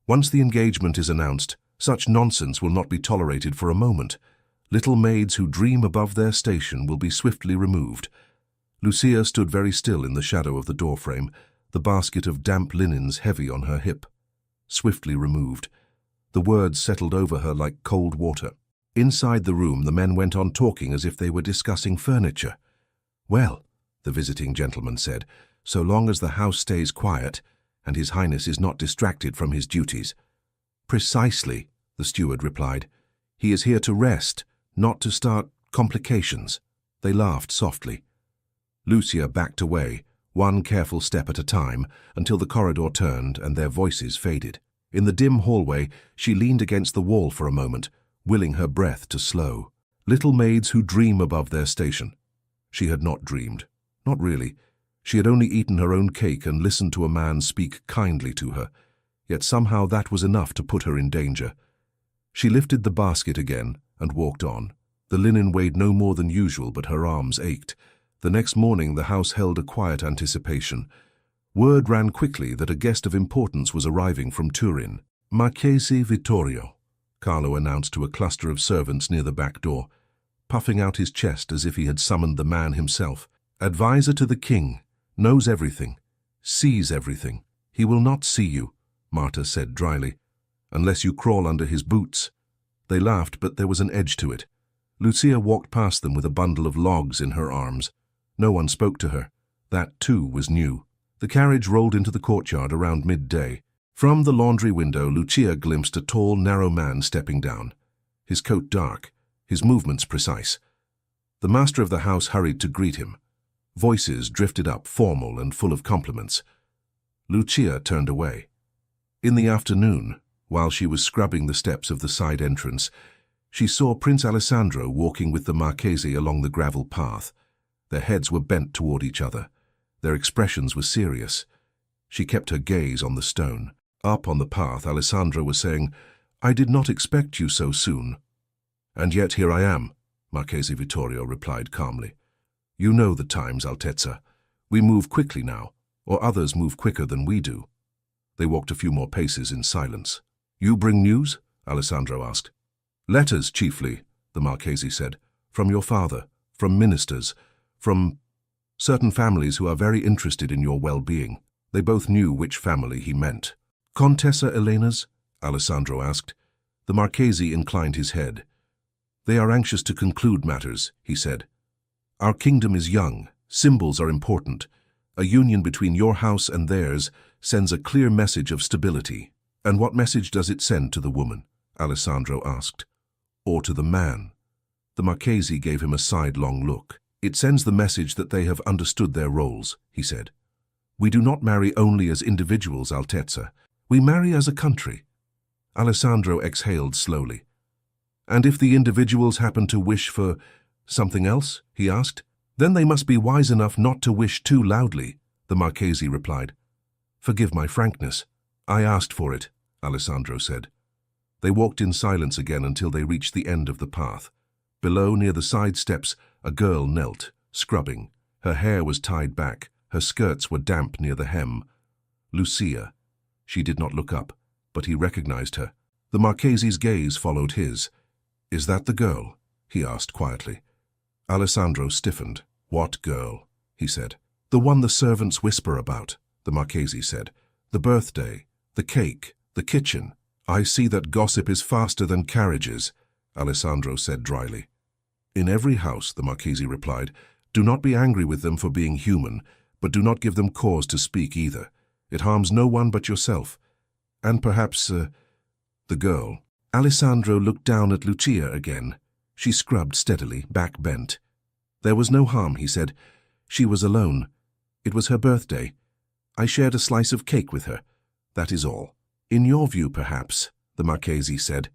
Once the engagement is announced, such nonsense will not be tolerated for a moment. Little maids who dream above their station will be swiftly removed." Lucia stood very still in the shadow of the doorframe, the basket of damp linens heavy on her hip. Swiftly removed. The words settled over her like cold water. Inside the room, the men went on talking as if they were discussing furniture. "Well," the visiting gentleman said, "so long as the house stays quiet, and His Highness is not distracted from his duties." "Precisely," the steward replied. "He is here to rest, not to start complications." They laughed softly. Lucia backed away, one careful step at a time, until the corridor turned and their voices faded. In the dim hallway, she leaned against the wall for a moment, willing her breath to slow. Little maids who dream above their station. She had not dreamed. Not really. She had only eaten her own cake and listened to a man speak kindly to her. Yet somehow that was enough to put her in danger. She lifted the basket again and walked on. The linen weighed no more than usual, but her arms ached. The next morning the house held a quiet anticipation. Word ran quickly that a guest of importance was arriving from Turin. "Marchese Vittorio," Carlo announced to a cluster of servants near the back door, puffing out his chest as if he had summoned the man himself. "Advisor to the king, knows everything, sees everything. He will not see you," Marta said dryly, "unless you crawl under his boots." They laughed, but there was an edge to it. Lucia walked past them with a bundle of logs in her arms. No one spoke to her. That, too, was new. The carriage rolled into the courtyard around midday. From the laundry window, Lucia glimpsed a tall, narrow man stepping down, his coat dark, his movements precise. The master of the house hurried to greet him. Voices drifted up, formal and full of compliments. Lucia turned away. In the afternoon, while she was scrubbing the steps of the side entrance, she saw Prince Alessandro walking with the Marchese along the gravel path. Their heads were bent toward each other. Their expressions were serious. She kept her gaze on the stone. Up on the path, Alessandro was saying, "I did not expect you so soon." "And yet here I am," Marchese Vittorio replied calmly. "You know the times, Altezza. We move quickly now, or others move quicker than we do." They walked a few more paces in silence. "You bring news?" Alessandro asked. Letters, chiefly, the Marchese said. From your father, from ministers, from certain families who are very interested in your well-being. They both knew which family he meant. Contessa Elena's? Alessandro asked. The Marchese inclined his head. They are anxious to conclude matters, he said. Our kingdom is young. Symbols are important. A union between your house and theirs sends a clear message of stability. And what message does it send to the woman? Alessandro asked. Or to the man? The Marchese gave him a sidelong look. It sends the message that they have understood their roles, he said. We do not marry only as individuals, Altezza. We marry as a country. Alessandro exhaled slowly. And if the individuals happen to wish for something else, he asked, then they must be wise enough not to wish too loudly, the Marchese replied. Forgive my frankness. I asked for it, Alessandro said. They walked in silence again until they reached the end of the path. Below, near the side steps, a girl knelt, scrubbing. Her hair was tied back. Her skirts were damp near the hem. Lucia. She did not look up, but he recognized her. The Marchese's gaze followed his. Is that the girl? He asked quietly. Alessandro stiffened. What girl? He said. The one the servants whisper about, the Marchese said. The birthday, the cake, the kitchen. I see that gossip is faster than carriages, Alessandro said dryly. In every house, the Marchese replied, do not be angry with them for being human, but do not give them cause to speak either. It harms no one but yourself. And perhaps, the girl. Alessandro looked down at Lucia again. She scrubbed steadily, back bent. There was no harm, he said. She was alone. It was her birthday. I shared a slice of cake with her. That is all. In your view, perhaps, the Marchese said.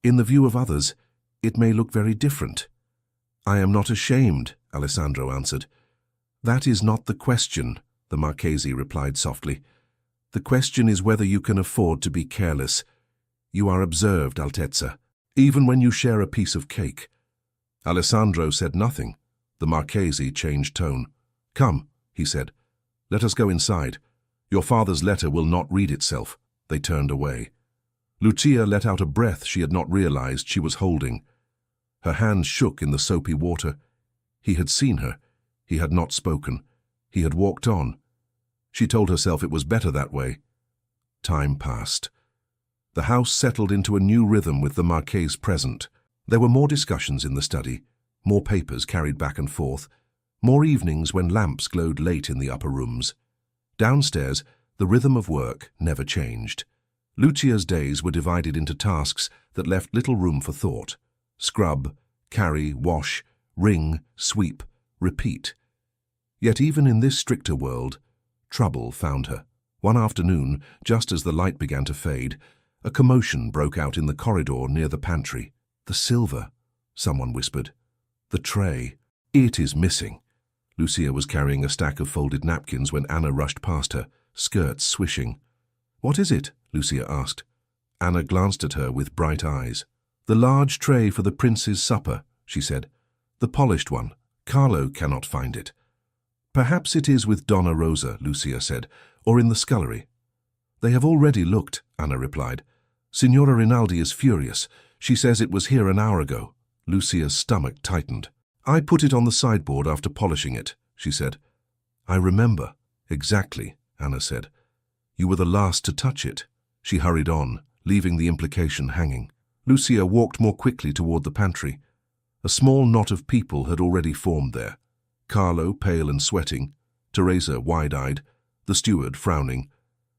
In the view of others, it may look very different. I am not ashamed, Alessandro answered. That is not the question, the Marchese replied softly. The question is whether you can afford to be careless. You are observed, Altezza, even when you share a piece of cake. Alessandro said nothing. The Marchese changed tone. Come, he said. Let us go inside. Your father's letter will not read itself. They turned away. Lucia let out a breath she had not realized she was holding. Her hands shook in the soapy water. He had seen her. He had not spoken. He had walked on. She told herself it was better that way. Time passed. The house settled into a new rhythm with the Marchese present. There were more discussions in the study, more papers carried back and forth, more evenings when lamps glowed late in the upper rooms. Downstairs, the rhythm of work never changed. Lucia's days were divided into tasks that left little room for thought. Scrub, carry, wash, wring, sweep, repeat. Yet even in this stricter world, trouble found her. One afternoon, just as the light began to fade, a commotion broke out in the corridor near the pantry. The silver, someone whispered. The tray. It is missing. Lucia was carrying a stack of folded napkins when Anna rushed past her, skirts swishing. What is it? Lucia asked. Anna glanced at her with bright eyes. The large tray for the prince's supper, she said. The polished one. Carlo cannot find it. Perhaps it is with Donna Rosa, Lucia said, or in the scullery. They have already looked, Anna replied. Signora Rinaldi is furious. She says it was here an hour ago. Lucia's stomach tightened. I put it on the sideboard after polishing it, she said. I remember. Exactly, Anna said. You were the last to touch it. She hurried on, leaving the implication hanging. Lucia walked more quickly toward the pantry. A small knot of people had already formed there. Carlo, pale and sweating, Teresa, wide-eyed, the steward, frowning,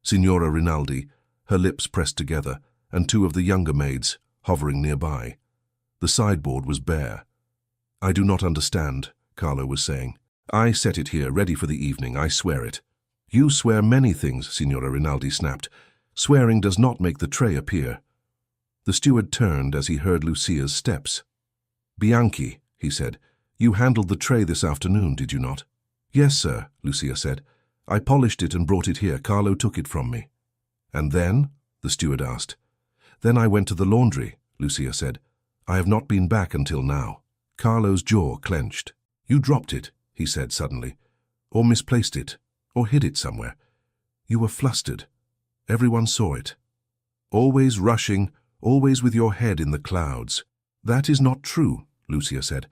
Signora Rinaldi, her lips pressed together, and two of the younger maids, hovering nearby. The sideboard was bare. I do not understand, Carlo was saying. I set it here, ready for the evening, I swear it. You swear many things, Signora Rinaldi snapped. Swearing does not make the tray appear. The steward turned as he heard Lucia's steps. Bianchi, he said, you handled the tray this afternoon, did you not? Yes, sir, Lucia said. I polished it and brought it here. Carlo took it from me. And then? The steward asked. Then I went to the laundry, Lucia said. I have not been back until now. Carlo's jaw clenched. You dropped it, he said suddenly, or misplaced it, or hid it somewhere. You were flustered. Everyone saw it. Always rushing, always with your head in the clouds." "That is not true," Lucia said.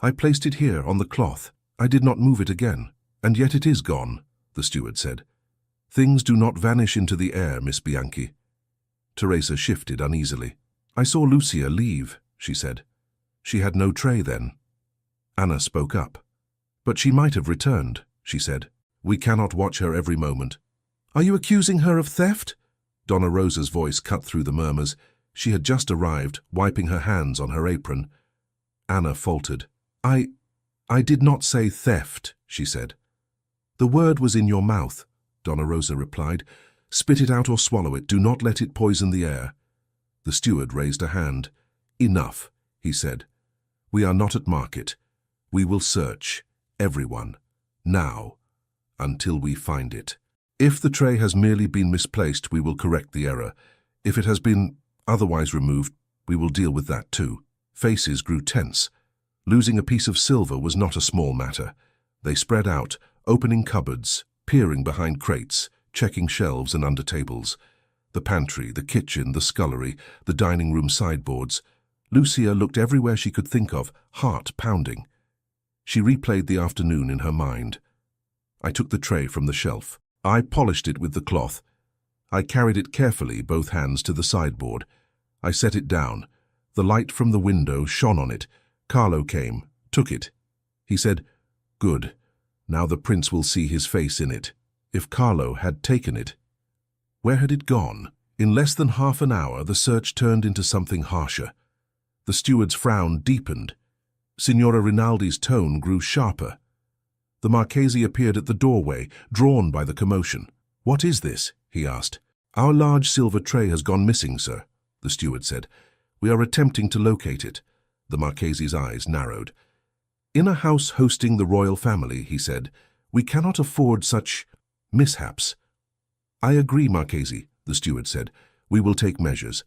"I placed it here on the cloth. I did not move it again. And yet it is gone," the steward said. "Things do not vanish into the air, Miss Bianchi." Teresa shifted uneasily. "I saw Lucia leave," she said. "She had no tray then." Anna spoke up. "But she might have returned," she said. "We cannot watch her every moment." "Are you accusing her of theft?" Donna Rosa's voice cut through the murmurs. She had just arrived, wiping her hands on her apron. Anna faltered. I did not say theft," she said. "The word was in your mouth," Donna Rosa replied. "Spit it out or swallow it. Do not let it poison the air." The steward raised a hand. "Enough," he said. "We are not at market. We will search, everyone, now, until we find it. If the tray has merely been misplaced, we will correct the error. If it has been otherwise removed, we will deal with that too." Faces grew tense. Losing a piece of silver was not a small matter. They spread out, opening cupboards, peering behind crates, checking shelves and under tables. The pantry, the kitchen, the scullery, the dining room sideboards. Lucia looked everywhere she could think of, heart pounding. She replayed the afternoon in her mind. "I took the tray from the shelf. I polished it with the cloth. I carried it carefully, both hands, to the sideboard. I set it down. The light from the window shone on it. Carlo came, took it. He said, 'Good. Now the prince will see his face in it.' If Carlo had taken it, where had it gone?" In less than half an hour, the search turned into something harsher. The steward's frown deepened. Signora Rinaldi's tone grew sharper. The Marchese appeared at the doorway, drawn by the commotion. "What is this?" he asked. "Our large silver tray has gone missing, sir," the steward said. "We are attempting to locate it." The Marchese's eyes narrowed. "In a house hosting the royal family," he said, "we cannot afford such mishaps." "I agree, Marchese," the steward said. "We will take measures."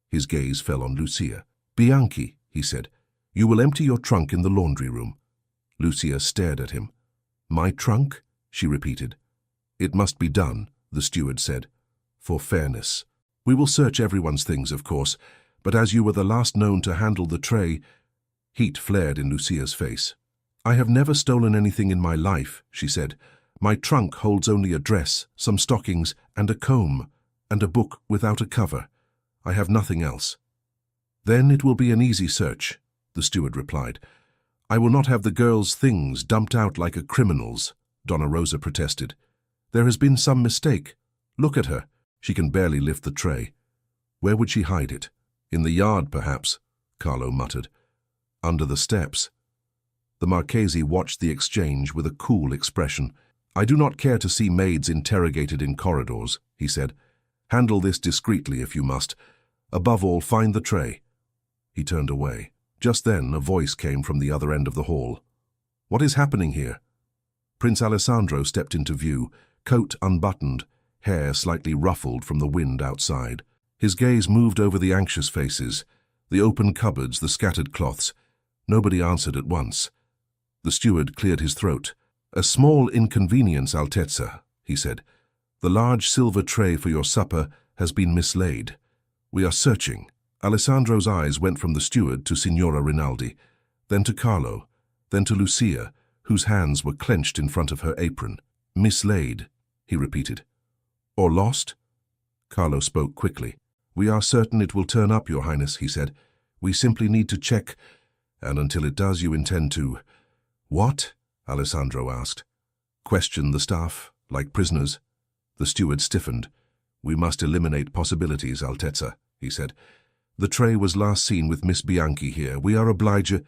His gaze fell on Lucia. "Bianchi," he said, "you will empty your trunk in the laundry room." Lucia stared at him. "My trunk?" she repeated. "It must be done," the steward said, "for fairness. We will search everyone's things, of course, but as you were the last known to handle the tray—" Heat flared in Lucia's face. "I have never stolen anything in my life," she said. "My trunk holds only a dress, some stockings, and a comb, and a book without a cover. I have nothing else." "Then it will be an easy search," the steward replied. "I will not have the girl's things dumped out like a criminal's," Donna Rosa protested. "There has been some mistake. Look at her. She can barely lift the tray. Where would she hide it? In the yard, perhaps," Carlo muttered. "Under the steps." The Marchese watched the exchange with a cool expression. "I do not care to see maids interrogated in corridors," he said. "Handle this discreetly if you must. Above all, find the tray." He turned away. Just then, a voice came from the other end of the hall. "What is happening here?" Prince Alessandro stepped into view, coat unbuttoned, hair slightly ruffled from the wind outside. His gaze moved over the anxious faces, the open cupboards, the scattered cloths. Nobody answered at once. The steward cleared his throat. "A small inconvenience, Altezza," he said. "The large silver tray for your supper has been mislaid. We are searching." Alessandro's eyes went from the steward to Signora Rinaldi, then to Carlo, then to Lucia, whose hands were clenched in front of her apron. "Mislaid," he repeated. "Or lost?" Carlo spoke quickly. "We are certain it will turn up, Your Highness," he said. "We simply need to check, and until it does, you intend to—" "What?" Alessandro asked. "Question the staff, like prisoners." The steward stiffened. "We must eliminate possibilities, Altezza," he said. "The tray was last seen with Miss Bianchi here. We are obliged—"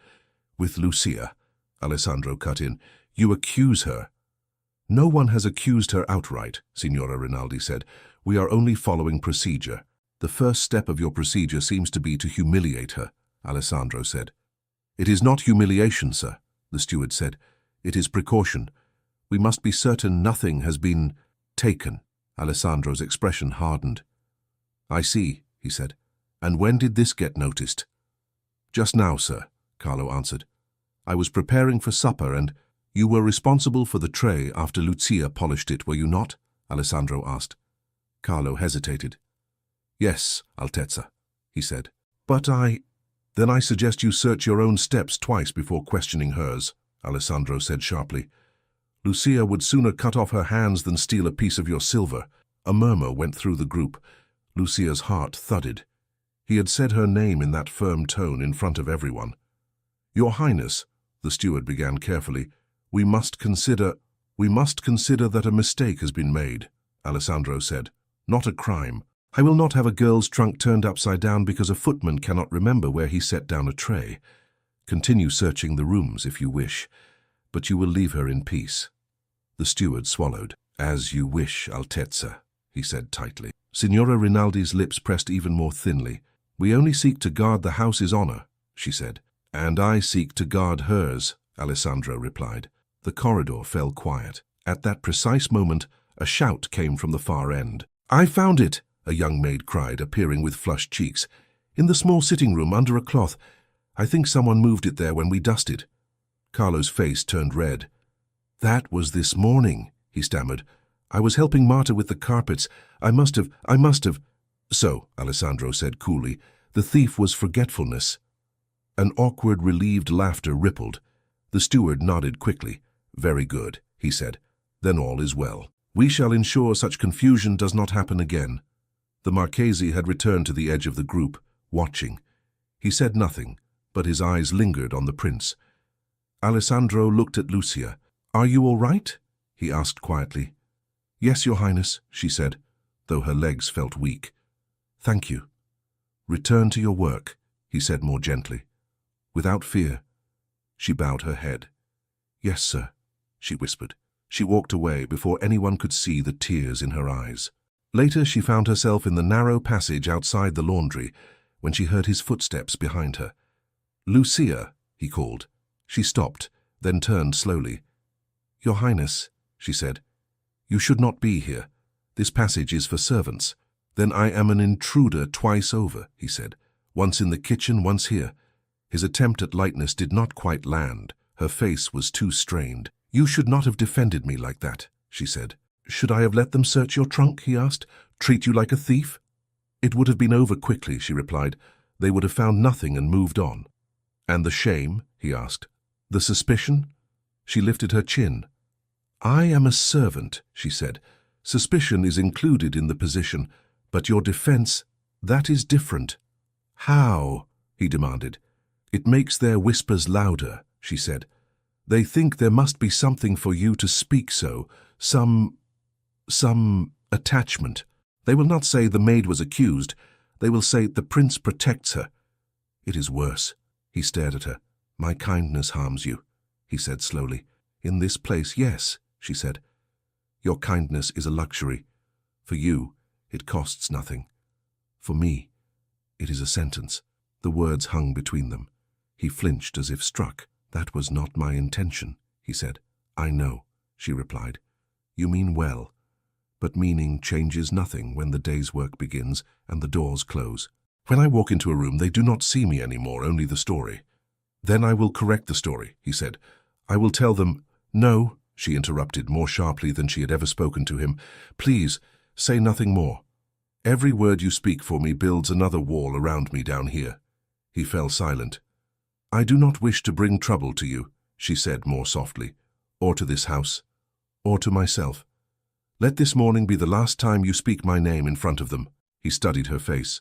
"With Lucia," Alessandro cut in. "You accuse her." "No one has accused her outright," Signora Rinaldi said. "We are only following procedure." "The first step of your procedure seems to be to humiliate her," Alessandro said. "It is not humiliation, sir," the steward said. "It is precaution. We must be certain nothing has been taken." Alessandro's expression hardened. "I see," he said. "And when did this get noticed?" "Just now, sir," Carlo answered. "I was preparing for supper and—" "You were responsible for the tray after Lucia polished it, were you not?" Alessandro asked. Carlo hesitated. "Yes, Altezza," he said. Then I suggest you search your own steps twice before questioning hers, Alessandro said sharply. Lucia would sooner cut off her hands than steal a piece of your silver. A murmur went through the group. Lucia's heart thudded. He had said her name in that firm tone in front of everyone. Your Highness, the steward began carefully, we must consider that a mistake has been made, Alessandro said. Not a crime. I will not have a girl's trunk turned upside down because a footman cannot remember where he set down a tray. Continue searching the rooms if you wish, but you will leave her in peace. The steward swallowed. As you wish, Altezza, he said tightly. Signora Rinaldi's lips pressed even more thinly. We only seek to guard the house's honor, she said. And I seek to guard hers, Alessandro replied. The corridor fell quiet. At that precise moment, a shout came from the far end. I found it, a young maid cried, appearing with flushed cheeks. In the small sitting room under a cloth. I think someone moved it there when we dusted. Carlo's face turned red. That was this morning, he stammered. I was helping Marta with the carpets. I must have. So, Alessandro said coolly, the thief was forgetfulness. An awkward, relieved laughter rippled. The steward nodded quickly. Very good, he said. Then all is well. We shall ensure such confusion does not happen again. The Marchese had returned to the edge of the group, watching. He said nothing, but his eyes lingered on the prince. Alessandro looked at Lucia. Are you all right? He asked quietly. Yes, Your Highness, she said, though her legs felt weak. Thank you. Return to your work, he said more gently. Without fear. She bowed her head. Yes, sir, she whispered. She walked away before anyone could see the tears in her eyes. Later she found herself in the narrow passage outside the laundry when she heard his footsteps behind her. Lucia, he called. She stopped, then turned slowly. Your Highness, she said, you should not be here. This passage is for servants. Then I am an intruder twice over, he said. Once in the kitchen, once here. His attempt at lightness did not quite land. Her face was too strained. You should not have defended me like that, she said. Should I have let them search your trunk, he asked. Treat you like a thief? It would have been over quickly, she replied. They would have found nothing and moved on. And the shame, he asked. The suspicion? She lifted her chin. I am a servant, she said. Suspicion is included in the position, but your defense, that is different. How? He demanded. It makes their whispers louder, she said. They think there must be something for you to speak so, some attachment. They will not say the maid was accused. They will say the prince protects her. It is worse. He stared at her. My kindness harms you, he said slowly. In this place, yes, she said. Your kindness is a luxury. For you, it costs nothing. For me, it is a sentence. The words hung between them. He flinched as if struck. That was not my intention, he said. I know, she replied. You mean well. But meaning changes nothing when the day's work begins and the doors close. When I walk into a room, they do not see me anymore, only the story. Then I will correct the story, he said. I will tell them, no, she interrupted more sharply than she had ever spoken to him. Please, say nothing more. Every word you speak for me builds another wall around me down here. He fell silent. I do not wish to bring trouble to you, she said more softly, or to this house, or to myself. Let this morning be the last time you speak my name in front of them. He studied her face.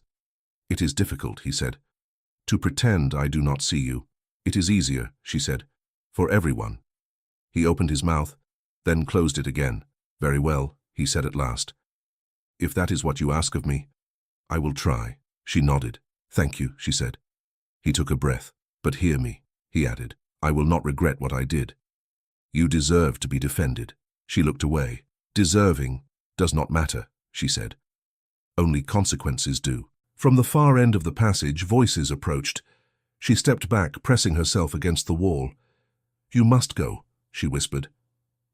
It is difficult, he said, to pretend I do not see you. It is easier, she said, for everyone. He opened his mouth, then closed it again. Very well, he said at last. If that is what you ask of me, I will try. She nodded. Thank you, she said. He took a breath. But hear me, he added. I will not regret what I did. You deserve to be defended. She looked away. Deserving does not matter, she said. Only consequences do. From the far end of the passage, voices approached. She stepped back, pressing herself against the wall. You must go, she whispered.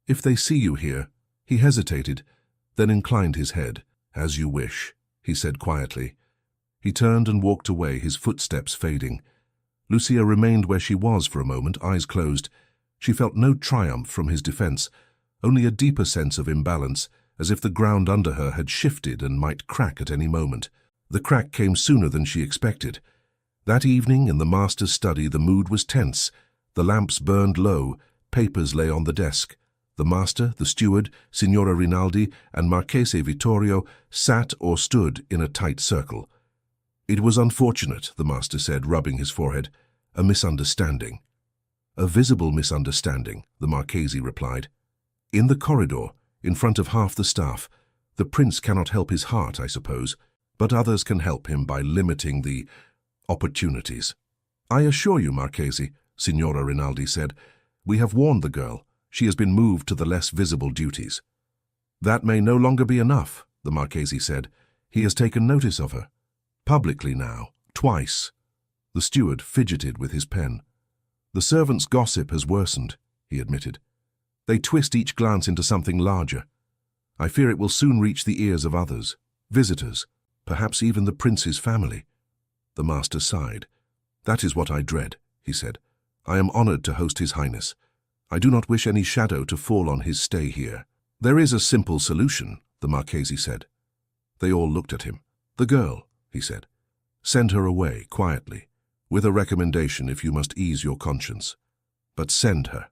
If they see you here. He hesitated, then inclined his head. As you wish, he said quietly. He turned and walked away, his footsteps fading. Lucia remained where she was for a moment, eyes closed. She felt no triumph from his defense, only a deeper sense of imbalance, as if the ground under her had shifted and might crack at any moment. The crack came sooner than she expected. That evening in the master's study the mood was tense. The lamps burned low, papers lay on the desk. The master, the steward, Signora Rinaldi, and Marchese Vittorio sat or stood in a tight circle. "It was unfortunate," the master said, rubbing his forehead. "A misunderstanding." "A visible misunderstanding," the Marchese replied. "In the corridor, in front of half the staff. The prince cannot help his heart, I suppose, but others can help him by limiting the opportunities." "I assure you, Marchese," Signora Rinaldi said, "we have warned the girl. She has been moved to the less visible duties." "That may no longer be enough," the Marchese said. "He has taken notice of her. Publicly now, twice." The steward fidgeted with his pen. "The servants' gossip has worsened," he admitted. "They twist each glance into something larger. I fear it will soon reach the ears of others, visitors, perhaps even the prince's family." The master sighed. "That is what I dread," he said. "I am honored to host His Highness. I do not wish any shadow to fall on his stay here." "There is a simple solution," the Marchese said. They all looked at him. "The girl," he said. "Send her away, quietly, with a recommendation if you must ease your conscience. But send her."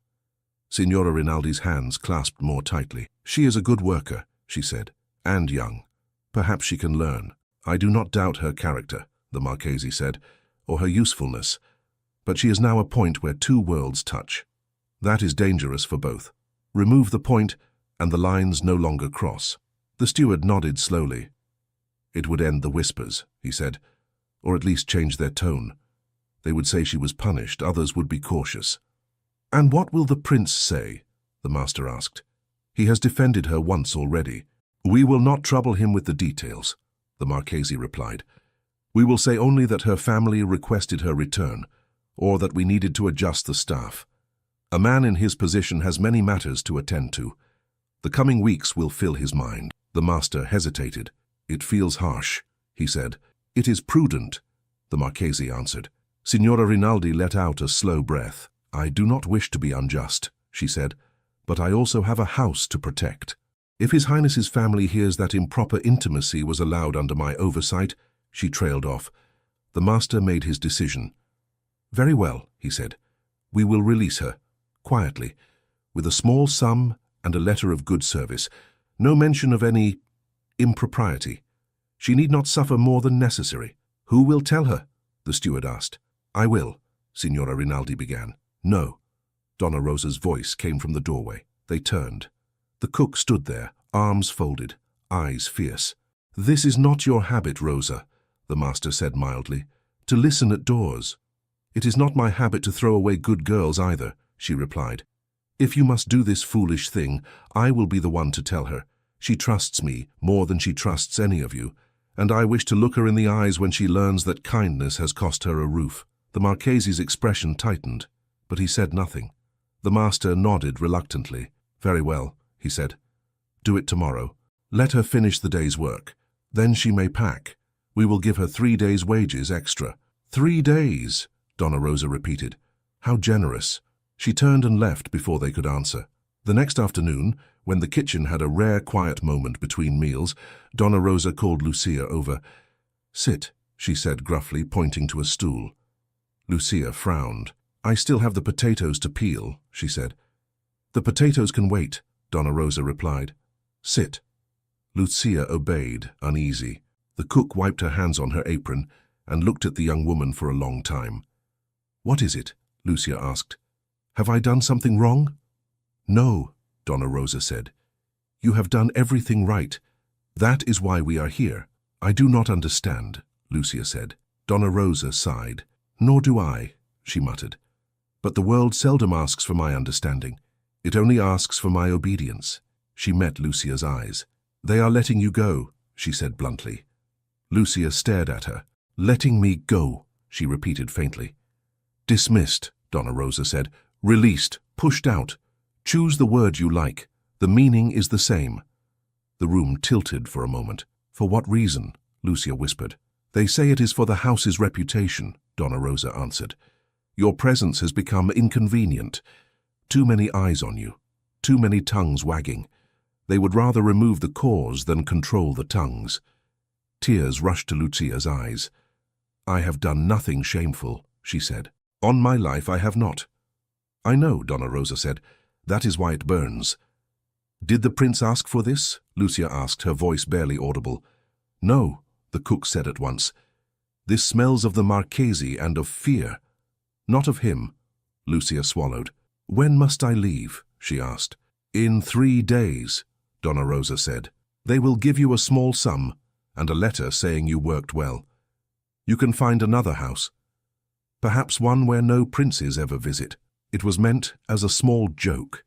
Signora Rinaldi's hands clasped more tightly. "She is a good worker," she said, "and young. Perhaps she can learn." "I do not doubt her character," the Marchese said, "or her usefulness. But she is now a point where two worlds touch. That is dangerous for both. Remove the point, and the lines no longer cross." The steward nodded slowly. "It would end the whispers," he said, "or at least change their tone. They would say she was punished, others would be cautious." "And what will the prince say?" the master asked. "He has defended her once already." "We will not trouble him with the details," the Marchese replied. "We will say only that her family requested her return, or that we needed to adjust the staff. A man in his position has many matters to attend to. The coming weeks will fill his mind." The master hesitated. "It feels harsh," he said. "It is prudent," the Marchese answered. Signora Rinaldi let out a slow breath. "I do not wish to be unjust," she said, "but I also have a house to protect. If His Highness's family hears that improper intimacy was allowed under my oversight," she trailed off. The master made his decision. "Very well," he said. "We will release her, quietly, with a small sum and a letter of good service. No mention of any impropriety. She need not suffer more than necessary." "Who will tell her?" the steward asked. "I will," Signora Rinaldi began. "No." Donna Rosa's voice came from the doorway. They turned. The cook stood there, arms folded, eyes fierce. "This is not your habit, Rosa," the master said mildly, "to listen at doors." "It is not my habit to throw away good girls either," she replied. "If you must do this foolish thing, I will be the one to tell her. She trusts me more than she trusts any of you, and I wish to look her in the eyes when she learns that kindness has cost her a roof." The Marchese's expression tightened, but he said nothing. The master nodded reluctantly. "Very well," he said. "Do it tomorrow. Let her finish the day's work. Then she may pack. We will give her 3 days' wages extra." "3 days," Donna Rosa repeated. "How generous." She turned and left before they could answer. The next afternoon, when the kitchen had a rare quiet moment between meals, Donna Rosa called Lucia over. "Sit," she said gruffly, pointing to a stool. Lucia frowned. "I still have the potatoes to peel," she said. "The potatoes can wait," Donna Rosa replied. "Sit." Lucia obeyed, uneasy. The cook wiped her hands on her apron and looked at the young woman for a long time. "What is it?" Lucia asked. "Have I done something wrong?" "No," Donna Rosa said. "You have done everything right. That is why we are here." "I do not understand," Lucia said. Donna Rosa sighed. "Nor do I," she muttered. "But the world seldom asks for my understanding. It only asks for my obedience." She met Lucia's eyes. "They are letting you go," she said bluntly. Lucia stared at her. "Letting me go," she repeated faintly. "Dismissed," Donna Rosa said. "Released, pushed out. Choose the word you like. The meaning is the same." The room tilted for a moment. "For what reason?" Lucia whispered. "They say it is for the house's reputation," Donna Rosa answered. "Your presence has become inconvenient. Too many eyes on you. Too many tongues wagging. They would rather remove the cause than control the tongues." Tears rushed to Lucia's eyes. "I have done nothing shameful," she said. "On my life I have not." "I know," Donna Rosa said. "That is why it burns." "Did the prince ask for this?" Lucia asked, her voice barely audible. "No," the cook said at once. "This smells of the Marchese and of fear." "Not of him." Lucia swallowed. "When must I leave?" she asked. "In 3 days," Donna Rosa said. "They will give you a small sum and a letter saying you worked well. You can find another house. Perhaps one where no princes ever visit." It was meant as a small joke.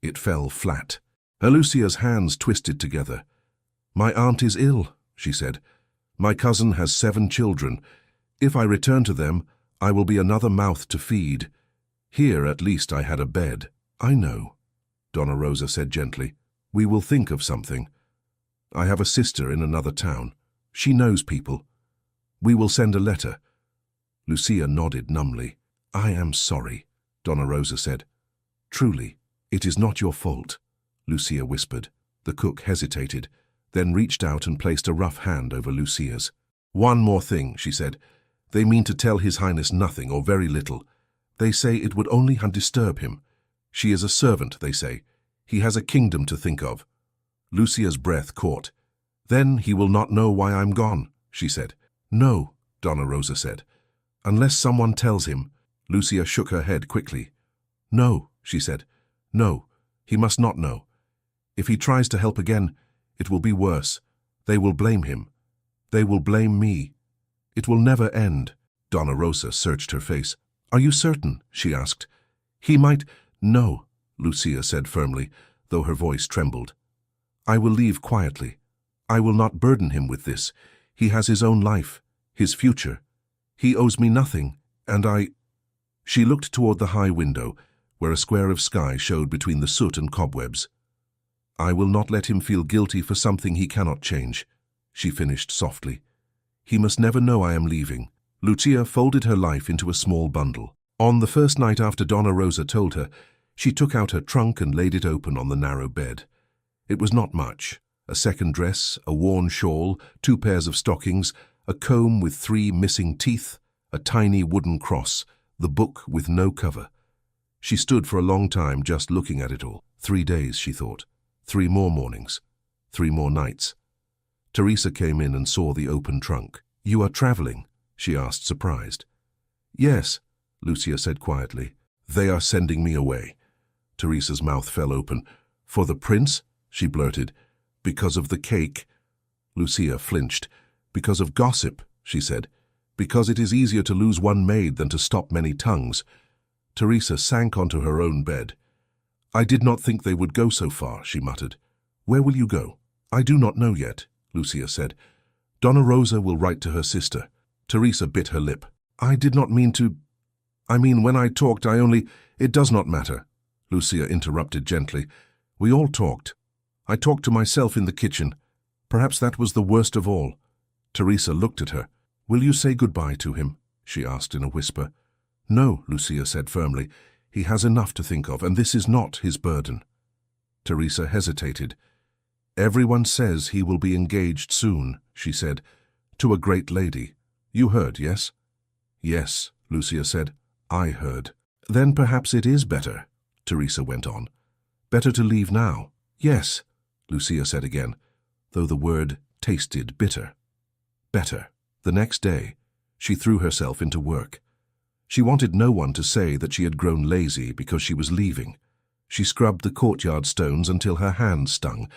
It fell flat. Lucia's hands twisted together. "My aunt is ill," she said. "My cousin has 7 children. If I return to them, I will be another mouth to feed. Here, at least, I had a bed." "I know," Donna Rosa said gently. "We will think of something. I have a sister in another town. She knows people. We will send a letter." Lucia nodded numbly. "I am sorry," Donna Rosa said. "Truly, it is not your fault," Lucia whispered. The cook hesitated, then reached out and placed a rough hand over Lucia's. "One more thing," she said. "They mean to tell His Highness nothing or very little. They say it would only disturb him. She is a servant, they say. He has a kingdom to think of." Lucia's breath caught. "Then he will not know why I'm gone," she said. "No," Donna Rosa said. "Unless someone tells him." Lucia shook her head quickly. "No," she said. "No, he must not know. If he tries to help again, it will be worse. They will blame him. They will blame me. It will never end." Donna Rosa searched her face. "Are you certain?" she asked. "He might—" "No," Lucia said firmly, though her voice trembled. "I will leave quietly. I will not burden him with this. He has his own life, his future. He owes me nothing, and I—" She looked toward the high window, where a square of sky showed between the soot and cobwebs. "I will not let him feel guilty for something he cannot change," she finished softly. "He must never know I am leaving." Lucia folded her life into a small bundle. On the first night after Donna Rosa told her, she took out her trunk and laid it open on the narrow bed. It was not much. A second dress, a worn shawl, 2 pairs of stockings, a comb with 3 missing teeth, a tiny wooden cross, the book with no cover. She stood for a long time just looking at it all. 3 days, she thought. 3 more mornings. 3 more nights. Teresa came in and saw the open trunk. "You are traveling?" she asked, surprised. "Yes," Lucia said quietly. "They are sending me away." Teresa's mouth fell open. "For the prince?" she blurted. "Because of the cake?" Lucia flinched. "Because of gossip," she said. "Because it is easier to lose one maid than to stop many tongues." Teresa sank onto her own bed. "I did not think they would go so far," she muttered. "Where will you go?" "I do not know yet," Lucia said. "Donna Rosa will write to her sister." Teresa bit her lip. "I did not mean to— I mean, when I talked, I only— It does not matter," Lucia interrupted gently. "We all talked. I talked to myself in the kitchen. Perhaps that was the worst of all." Teresa looked at her. "Will you say goodbye to him?" she asked in a whisper. "No," Lucia said firmly. "He has enough to think of, and this is not his burden." Teresa hesitated. "Everyone says he will be engaged soon," she said, "to a great lady. You heard, yes?" "Yes," Lucia said. "I heard." "Then perhaps it is better," Teresa went on. "Better to leave now." "Yes," Lucia said again, though the word tasted bitter. "Better." The next day, she threw herself into work. She wanted no one to say that she had grown lazy because she was leaving. She scrubbed the courtyard stones until her hands stung.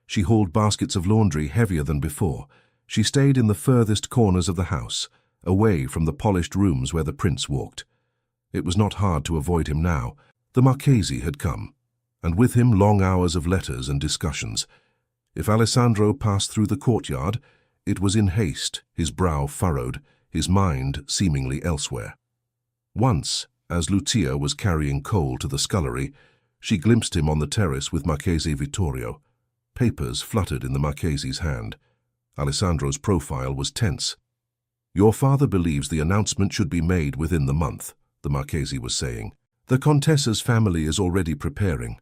She hauled baskets of laundry heavier than before. She stayed in the furthest corners of the house, away from the polished rooms where the prince walked. It was not hard to avoid him now. The Marchese had come, and with him long hours of letters and discussions. If Alessandro passed through the courtyard, it was in haste, his brow furrowed, his mind seemingly elsewhere. Once, as Lucia was carrying coal to the scullery, she glimpsed him on the terrace with Marchese Vittorio. Papers fluttered in the Marchese's hand. Alessandro's profile was tense. "Your father believes the announcement should be made within the month," the Marchese was saying. "The Contessa's family is already preparing."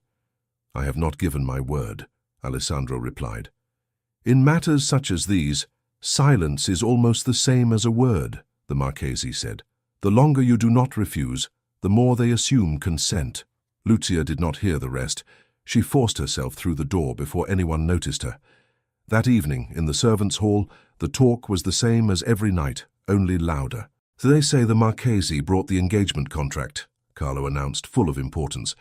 "I have not given my word," Alessandro replied. "In matters such as these, Silence is almost the same as a word, the Marchese said. The longer you do not refuse, the more they assume consent. Lucia did not hear the rest. She forced herself through the door before anyone noticed her. That evening, in the servants' hall, the talk was the same as every night, only louder. They say the Marchese brought the engagement contract, Carlo announced, full of importance.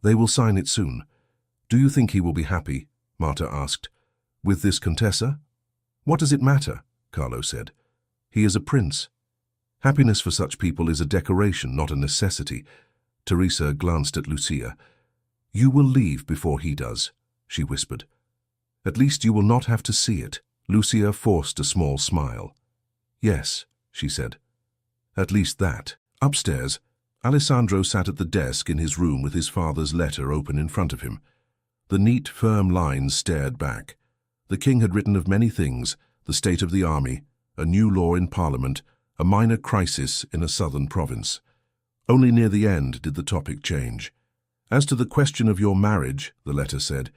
They will sign it soon. Do you think he will be happy? Marta asked. With this Contessa? What does it matter? Carlo said. He is a prince. Happiness for such people is a decoration, not a necessity. Teresa glanced at Lucia. You will leave before he does, she whispered. At least you will not have to see it. Lucia forced a small smile. Yes, she said. At least that. Upstairs, Alessandro sat at the desk in his room with his father's letter open in front of him. The neat, firm lines stared back. The king had written of many things: the state of the army, a new law in Parliament, a minor crisis in a southern province. Only near the end did the topic change. As to the question of your marriage, the letter said,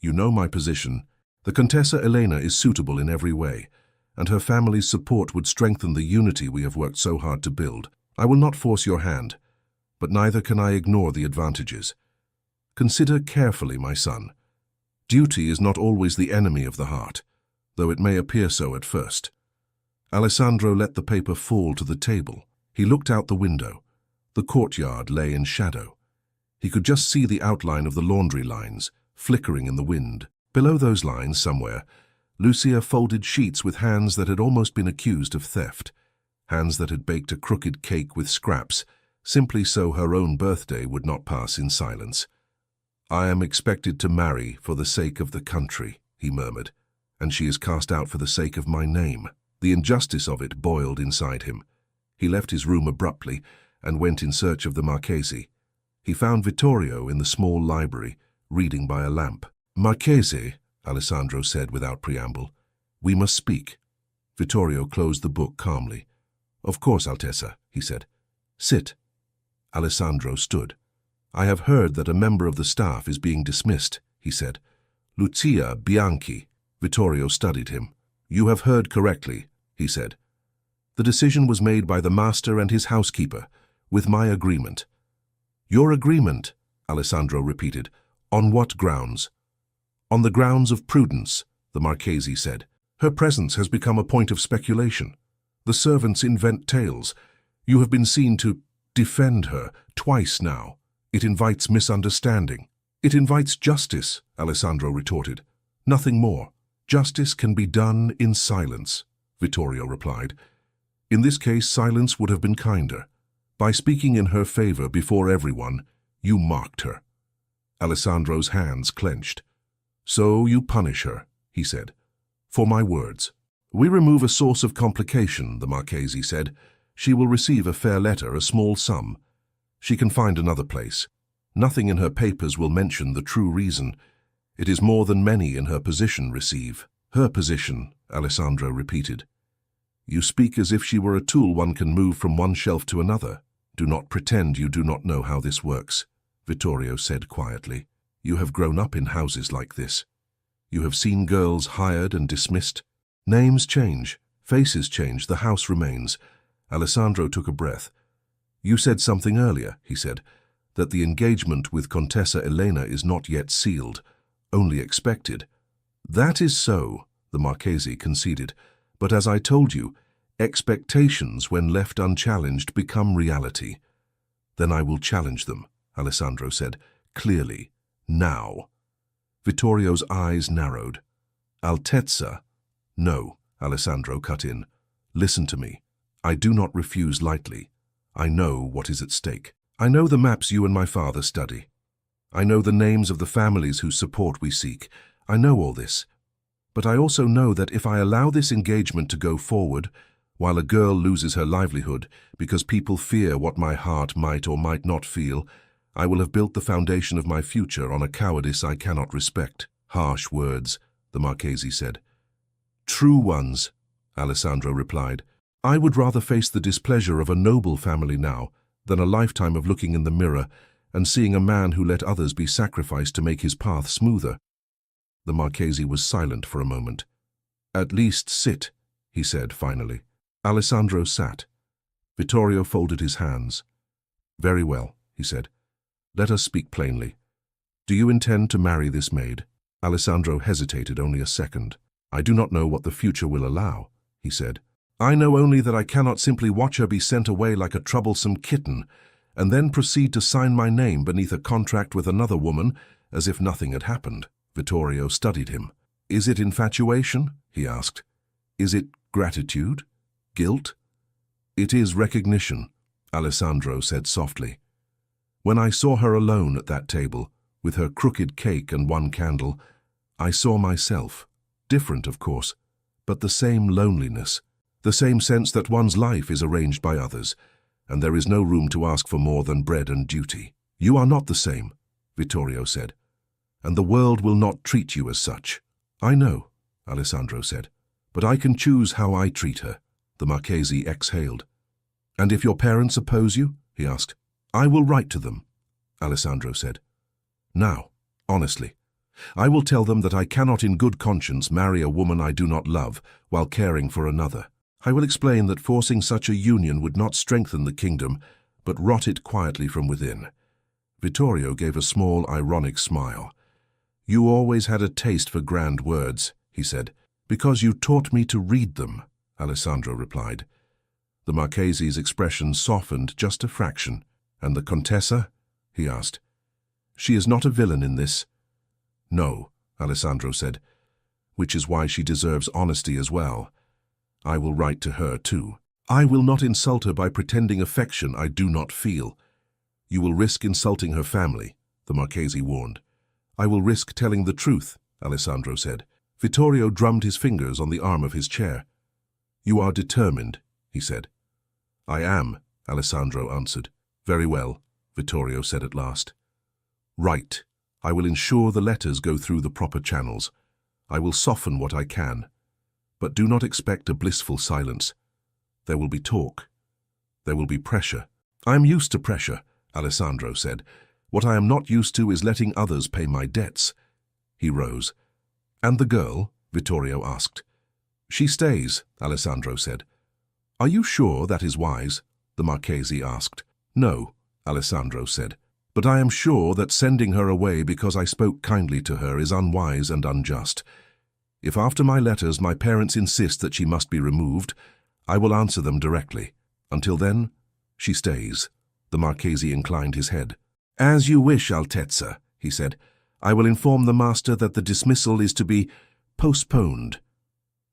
you know my position. The Contessa Elena is suitable in every way, and her family's support would strengthen the unity we have worked so hard to build. I will not force your hand, but neither can I ignore the advantages. Consider carefully, my son. Duty is not always the enemy of the heart, though it may appear so at first. Alessandro let the paper fall to the table. He looked out the window. The courtyard lay in shadow. He could just see the outline of the laundry lines, flickering in the wind. Below those lines, somewhere, Lucia folded sheets with hands that had almost been accused of theft, hands that had baked a crooked cake with scraps, simply so her own birthday would not pass in silence. I am expected to marry for the sake of the country, he murmured, and she is cast out for the sake of my name. The injustice of it boiled inside him. He left his room abruptly and went in search of the Marchese. He found Vittorio in the small library, reading by a lamp. Marchese, Alessandro said without preamble, we must speak. Vittorio closed the book calmly. Of course, Altezza, he said. Sit. Alessandro stood. I have heard that a member of the staff is being dismissed, he said. Lucia Bianchi. Vittorio studied him. You have heard correctly, he said. The decision was made by the master and his housekeeper, with my agreement. Your agreement, Alessandro repeated. On what grounds? On the grounds of prudence, the Marchese said. Her presence has become a point of speculation. The servants invent tales. You have been seen to defend her twice now. It invites misunderstanding. It invites justice, Alessandro retorted. Nothing more. Justice can be done in silence, Vittorio replied. In this case, silence would have been kinder. By speaking in her favor before everyone, you mocked her. Alessandro's hands clenched. So you punish her, he said. For my words. We remove a source of complication, the Marchese said. She will receive a fair letter, a small sum. She can find another place. Nothing in her papers will mention the true reason. It is more than many in her position receive. Her position, Alessandro repeated. You speak as if she were a tool one can move from one shelf to another. Do not pretend you do not know how this works, Vittorio said quietly. You have grown up in houses like this. You have seen girls hired and dismissed. Names change, faces change, the house remains. Alessandro took a breath. You said something earlier, he said, that the engagement with Contessa Elena is not yet sealed, only expected. That is so, the Marchese conceded, but as I told you, expectations when left unchallenged become reality. Then I will challenge them, Alessandro said, clearly, now. Vittorio's eyes narrowed. Altezza. No, Alessandro cut in. Listen to me. I do not refuse lightly. I know what is at stake. I know the maps you and my father study. I know the names of the families whose support we seek. I know all this. But I also know that if I allow this engagement to go forward, while a girl loses her livelihood because people fear what my heart might or might not feel, I will have built the foundation of my future on a cowardice I cannot respect. Harsh words, the Marchese said. True ones, Alessandro replied. I would rather face the displeasure of a noble family now than a lifetime of looking in the mirror and seeing a man who let others be sacrificed to make his path smoother. The Marchese was silent for a moment. At least sit, he said finally. Alessandro sat. Vittorio folded his hands. Very well, he said. Let us speak plainly. Do you intend to marry this maid? Alessandro hesitated only a second. I do not know what the future will allow, he said. I know only that I cannot simply watch her be sent away like a troublesome kitten, and then proceed to sign my name beneath a contract with another woman as if nothing had happened. Vittorio studied him. Is it infatuation? He asked. Is it gratitude? Guilt? It is recognition, Alessandro said softly. When I saw her alone at that table, with her crooked cake and one candle, I saw myself. Different, of course, but the same loneliness, the same sense that one's life is arranged by others, and there is no room to ask for more than bread and duty. You are not the same, Vittorio said, and the world will not treat you as such. I know, Alessandro said, but I can choose how I treat her. The Marchese exhaled. And if your parents oppose you? He asked. I will write to them, Alessandro said. Now, honestly, I will tell them that I cannot in good conscience marry a woman I do not love while caring for another. I will explain that forcing such a union would not strengthen the kingdom, but rot it quietly from within. Vittorio gave a small, ironic smile. You always had a taste for grand words, he said. Because you taught me to read them, Alessandro replied. The Marchese's expression softened just a fraction. And the Contessa? He asked. She is not a villain in this. No, Alessandro said, which is why she deserves honesty as well. I will write to her too. I will not insult her by pretending affection I do not feel. You will risk insulting her family, the Marchese warned. I will risk telling the truth, Alessandro said. Vittorio drummed his fingers on the arm of his chair. You are determined, he said. I am, Alessandro answered. Very well, Vittorio said at last. Right. I will ensure the letters go through the proper channels. I will soften what I can. But do not expect a blissful silence. There will be talk. There will be pressure. I am used to pressure, Alessandro said. What I am not used to is letting others pay my debts. He rose. And the girl? Vittorio asked. She stays, Alessandro said. Are you sure that is wise? The Marchese asked. No, Alessandro said. But I am sure that sending her away because I spoke kindly to her is unwise and unjust. If after my letters my parents insist that she must be removed, I will answer them directly. Until then, she stays. The Marchese inclined his head. As you wish, Altezza, he said. I will inform the master that the dismissal is to be postponed.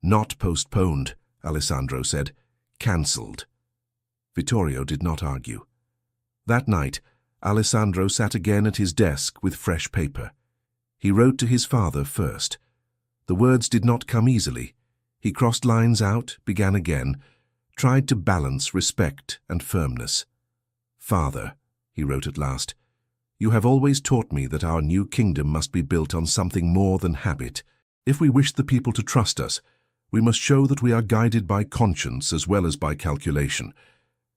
Not postponed, Alessandro said. Cancelled. Vittorio did not argue. That night, Alessandro sat again at his desk with fresh paper. He wrote to his father first. The words did not come easily. He crossed lines out, began again, tried to balance respect and firmness. Father, he wrote at last, you have always taught me that our new kingdom must be built on something more than habit. If we wish the people to trust us, we must show that we are guided by conscience as well as by calculation.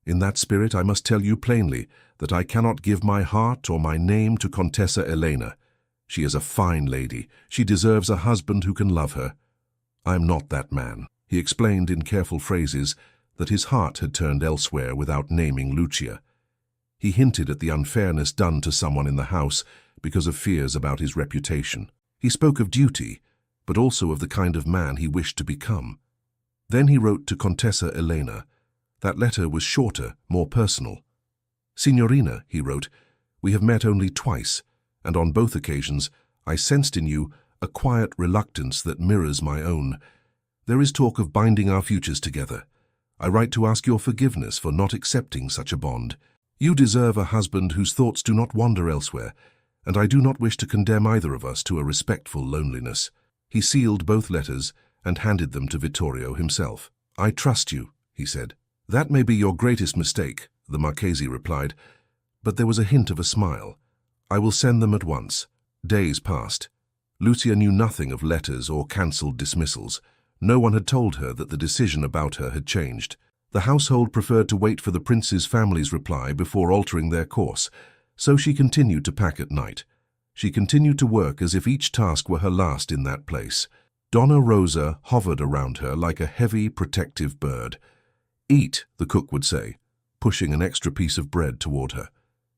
In that spirit, I must tell you plainly that I cannot give my heart or my name to Contessa Elena. She is a fine lady. She deserves a husband who can love her. I am not that man. He explained in careful phrases that his heart had turned elsewhere without naming Lucia. He hinted at the unfairness done to someone in the house because of fears about his reputation. He spoke of duty, but also of the kind of man he wished to become. Then he wrote to Contessa Elena. That letter was shorter, more personal. Signorina, he wrote, we have met only twice, and on both occasions I sensed in you a quiet reluctance that mirrors my own. There is talk of binding our futures together. I write to ask your forgiveness for not accepting such a bond. You deserve a husband whose thoughts do not wander elsewhere, and I do not wish to condemn either of us to a respectful loneliness. He sealed both letters and handed them to Vittorio himself. I trust you, he said. That may be your greatest mistake, the Marchese replied, but there was a hint of a smile. I will send them at once. Days passed. Lucia knew nothing of letters or cancelled dismissals. No one had told her that the decision about her had changed. The household preferred to wait for the prince's family's reply before altering their course, so she continued to pack at night. She continued to work as if each task were her last in that place. Donna Rosa hovered around her like a heavy, protective bird. "Eat," the cook would say, pushing an extra piece of bread toward her.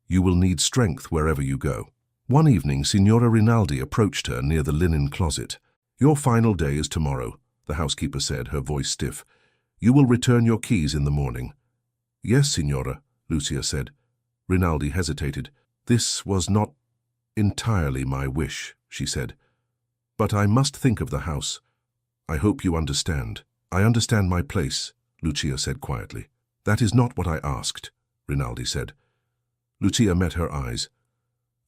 "You will need strength wherever you go." One evening, Signora Rinaldi approached her near the linen closet. "Your final day is tomorrow," the housekeeper said, her voice stiff. "You will return your keys in the morning." "Yes, Signora," Lucia said. Rinaldi hesitated. "This was not entirely my wish," she said. "But I must think of the house. I hope you understand." "I understand my place," Lucia said quietly. "That is not what I asked," Rinaldi said. Lucia met her eyes.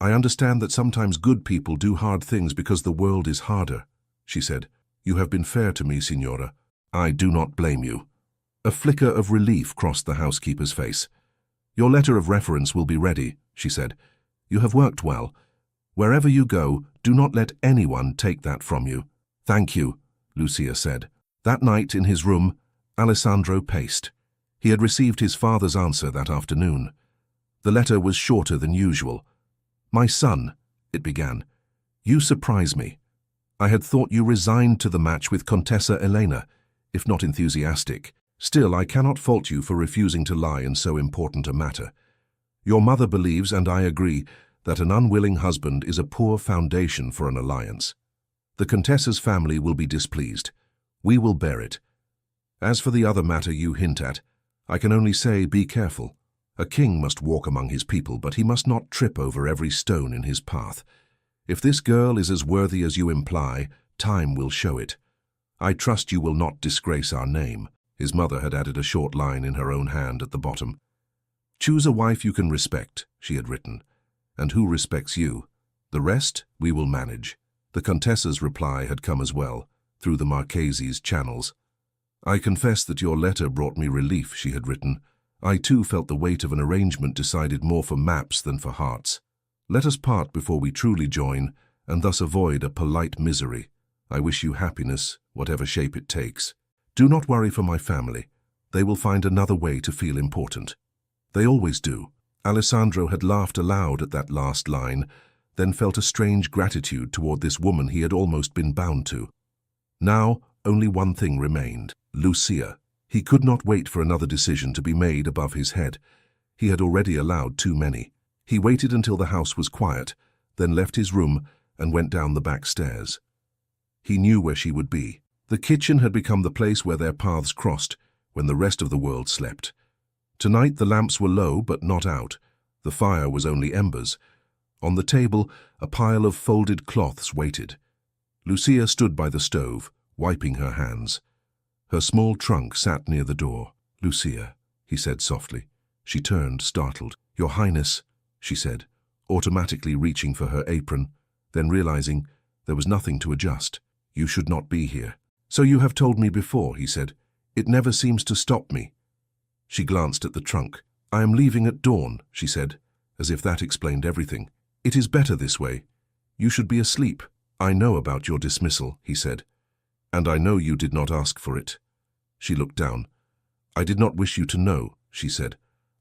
"I understand that sometimes good people do hard things because the world is harder," she said. "You have been fair to me, Signora. I do not blame you." A flicker of relief crossed the housekeeper's face. "Your letter of reference will be ready," she said. "You have worked well. Wherever you go, do not let anyone take that from you." "Thank you," Lucia said. That night in his room, Alessandro paced. He had received his father's answer that afternoon. The letter was shorter than usual. "My son," it began, "you surprise me. I had thought you resigned to the match with Contessa Elena, if not enthusiastic. Still, I cannot fault you for refusing to lie in so important a matter. Your mother believes, and I agree, that an unwilling husband is a poor foundation for an alliance. The Contessa's family will be displeased. We will bear it. As for the other matter you hint at, I can only say be careful. A king must walk among his people, but he must not trip over every stone in his path. If this girl is as worthy as you imply, time will show it. I trust you will not disgrace our name." His mother had added a short line in her own hand at the bottom. "Choose a wife you can respect," she had written, "and who respects you. The rest we will manage." The Contessa's reply had come as well, through the Marchese's channels. "I confess that your letter brought me relief," she had written. "I too felt the weight of an arrangement decided more for maps than for hearts. Let us part before we truly join, and thus avoid a polite misery. I wish you happiness, whatever shape it takes. Do not worry for my family. They will find another way to feel important. They always do." Alessandro had laughed aloud at that last line, then felt a strange gratitude toward this woman he had almost been bound to. Now, only one thing remained: Lucia. He could not wait for another decision to be made above his head. He had already allowed too many. He waited until the house was quiet, then left his room and went down the back stairs. He knew where she would be. The kitchen had become the place where their paths crossed when the rest of the world slept. Tonight the lamps were low but not out. The fire was only embers. On the table, a pile of folded cloths waited. Lucia stood by the stove, wiping her hands. Her small trunk sat near the door. "Lucia," he said softly. She turned, startled. "Your Highness," she said, automatically reaching for her apron, then realizing there was nothing to adjust. "You should not be here." "So you have told me before," he said. "It never seems to stop me." She glanced at the trunk. "I am leaving at dawn," she said, as if that explained everything. "It is better this way. You should be asleep." "I know about your dismissal," he said. "And I know you did not ask for it." She looked down. "I did not wish you to know," she said.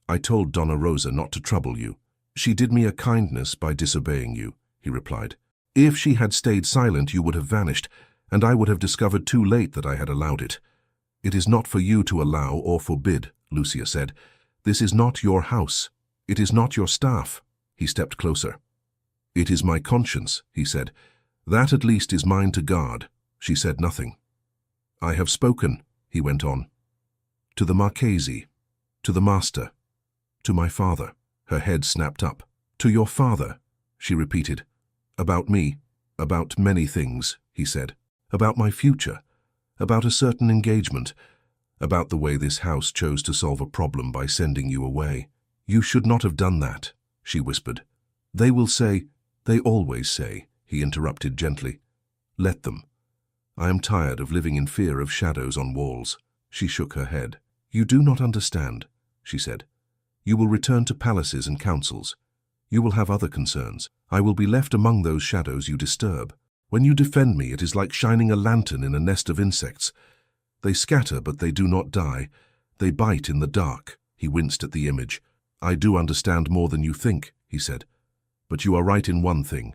"I told Donna Rosa not to trouble you." "She did me a kindness by disobeying you," he replied. "If she had stayed silent, you would have vanished, and I would have discovered too late that I had allowed it." "It is not for you to allow or forbid," Lucia said. "This is not your house. It is not your staff." He stepped closer. "It is my conscience," he said. "That at least is mine to guard." She said nothing. "I have spoken," he went on. "To the Marchese, to the master, to my father." Her head snapped up. "To your father," she repeated. "About me, about many things," he said. "About my future, about a certain engagement, about the way this house chose to solve a problem by sending you away." "You should not have done that," she whispered. "They will say, they always say," he interrupted gently. "Let them. I am tired of living in fear of shadows on walls." She shook her head. "You do not understand," she said. "You will return to palaces and councils. You will have other concerns. I will be left among those shadows you disturb. When you defend me, it is like shining a lantern in a nest of insects. They scatter, but they do not die. They bite in the dark." He winced at the image. "I do understand more than you think," he said. "But you are right in one thing.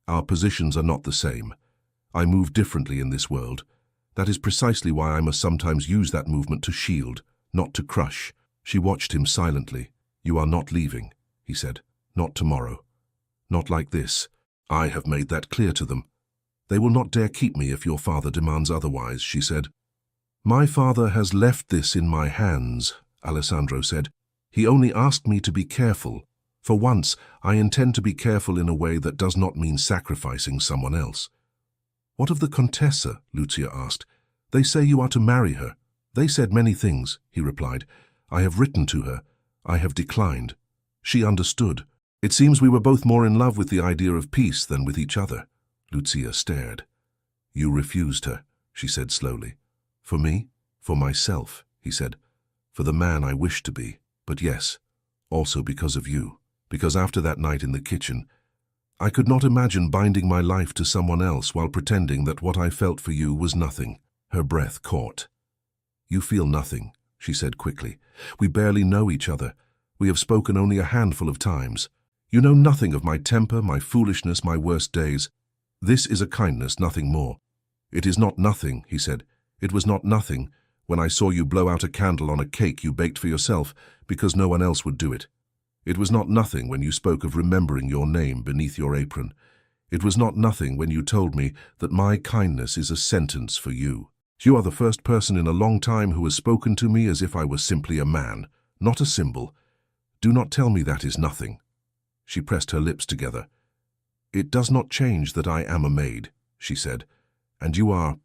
Our positions are not the same. I move differently in this world. That is precisely why I must sometimes use that movement to shield, not to crush. She watched him silently. You are not leaving, he said. Not tomorrow. Not like this. I have made that clear to them. They will not dare keep me if your father demands otherwise, she said. My father has left this in my hands, Alessandro said. He only asked me to be careful. For once, I intend to be careful in a way that does not mean sacrificing someone else. What of the Contessa? Lucia asked. They say you are to marry her. They said many things, he replied. I have written to her. I have declined. She understood. It seems we were both more in love with the idea of peace than with each other. Lucia stared. You refused her, she said slowly. For me? For myself, he said. For the man I wish to be. But yes, also because of you. Because after that night in the kitchen, I could not imagine binding my life to someone else while pretending that what I felt for you was nothing. Her breath caught. You feel nothing, she said quickly. We barely know each other. We have spoken only a handful of times. You know nothing of my temper, my foolishness, my worst days. This is a kindness, nothing more. It is not nothing, he said. It was not nothing when I saw you blow out a candle on a cake you baked for yourself because no one else would do it. It was not nothing when you spoke of remembering your name beneath your apron. It was not nothing when you told me that my kindness is a sentence for you. You are the first person in a long time who has spoken to me as if I was simply a man, not a symbol. Do not tell me that is nothing. She pressed her lips together. It does not change that I am a maid, she said, and you are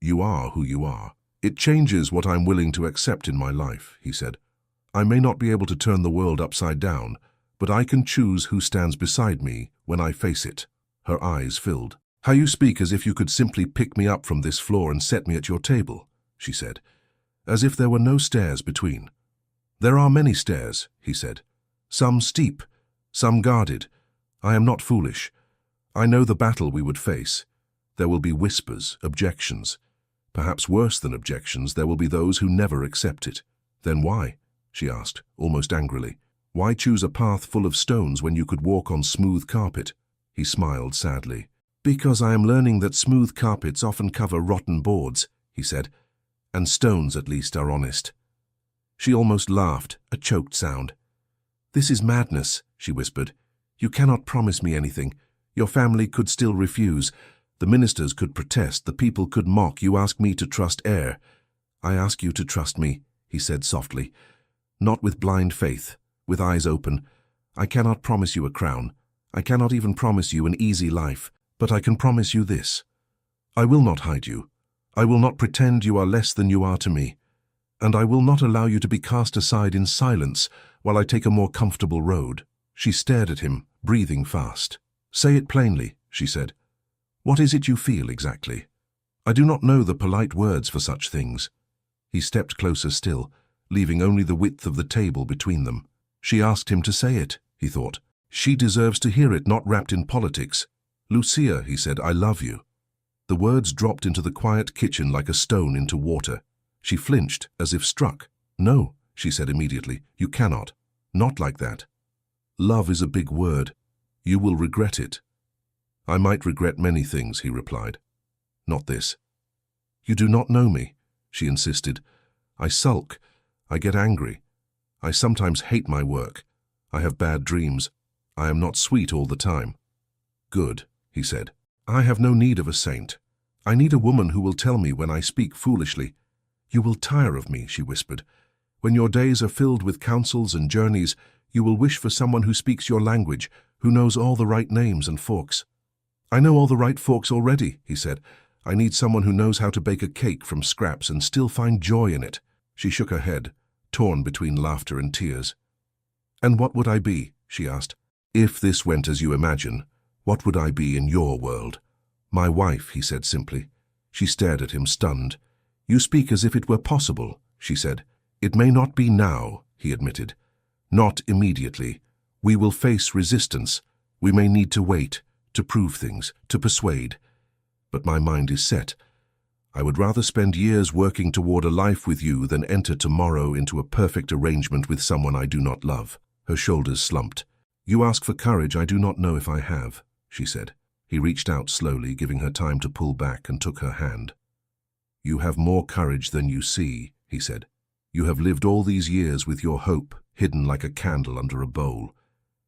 who you are. It changes what I'm willing to accept in my life, he said. I may not be able to turn the world upside down, but I can choose who stands beside me when I face it. Her eyes filled. How you speak as if you could simply pick me up from this floor and set me at your table, she said, as if there were no stairs between. There are many stairs, he said, some steep, some guarded. I am not foolish. I know the battle we would face. There will be whispers, objections. Perhaps worse than objections, there will be those who never accept it. Then why? She asked, almost angrily. Why choose a path full of stones when you could walk on smooth carpet? He smiled sadly. Because I am learning that smooth carpets often cover rotten boards, he said, and stones at least are honest. She almost laughed, a choked sound. This is madness, she whispered. You cannot promise me anything. Your family could still refuse. The ministers could protest. The people could mock. You ask me to trust air. I ask you to trust me, he said softly. Not with blind faith, with eyes open. I cannot promise you a crown. I cannot even promise you an easy life, but I can promise you this. I will not hide you. I will not pretend you are less than you are to me. And I will not allow you to be cast aside in silence while I take a more comfortable road. She stared at him, breathing fast. Say it plainly, she said. What is it you feel exactly? I do not know the polite words for such things. He stepped closer still, leaving only the width of the table between them. She asked him to say it, he thought. She deserves to hear it, not wrapped in politics. Lucia, he said, I love you. The words dropped into the quiet kitchen like a stone into water. She flinched, as if struck. No, she said immediately, you cannot. Not like that. Love is a big word. You will regret it. I might regret many things, he replied. Not this. You do not know me, she insisted. I sulk. I get angry. I sometimes hate my work. I have bad dreams. I am not sweet all the time. Good, he said. I have no need of a saint. I need a woman who will tell me when I speak foolishly. You will tire of me, she whispered. When your days are filled with counsels and journeys, you will wish for someone who speaks your language, who knows all the right names and forks. I know all the right forks already, he said. I need someone who knows how to bake a cake from scraps and still find joy in it. She shook her head, torn between laughter and tears. And what would I be? She asked. If this went as you imagine, what would I be in your world? My wife, he said simply. She stared at him, stunned. You speak as if it were possible, she said. It may not be now, he admitted. Not immediately. We will face resistance. We may need to wait, to prove things, to persuade. But my mind is set. I would rather spend years working toward a life with you than enter tomorrow into a perfect arrangement with someone I do not love. Her shoulders slumped. You ask for courage I do not know if I have, she said. He reached out slowly, giving her time to pull back, and took her hand. "You have more courage than you see," he said. "You have lived all these years with your hope hidden like a candle under a bowl.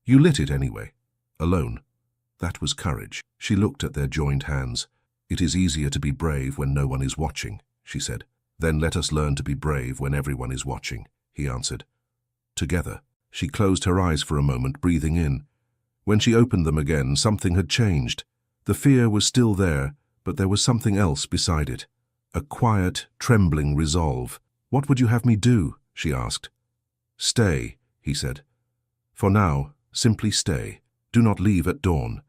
You lit it anyway, alone. That was courage." She looked at their joined hands. "It is easier to be brave when no one is watching," she said. "Then let us learn to be brave when everyone is watching," he answered. Together, she closed her eyes for a moment, breathing in. When she opened them again, something had changed. The fear was still there, but there was something else beside it. A quiet, trembling resolve. "What would you have me do?" she asked. "Stay," he said. "For now, simply stay. Do not leave at dawn.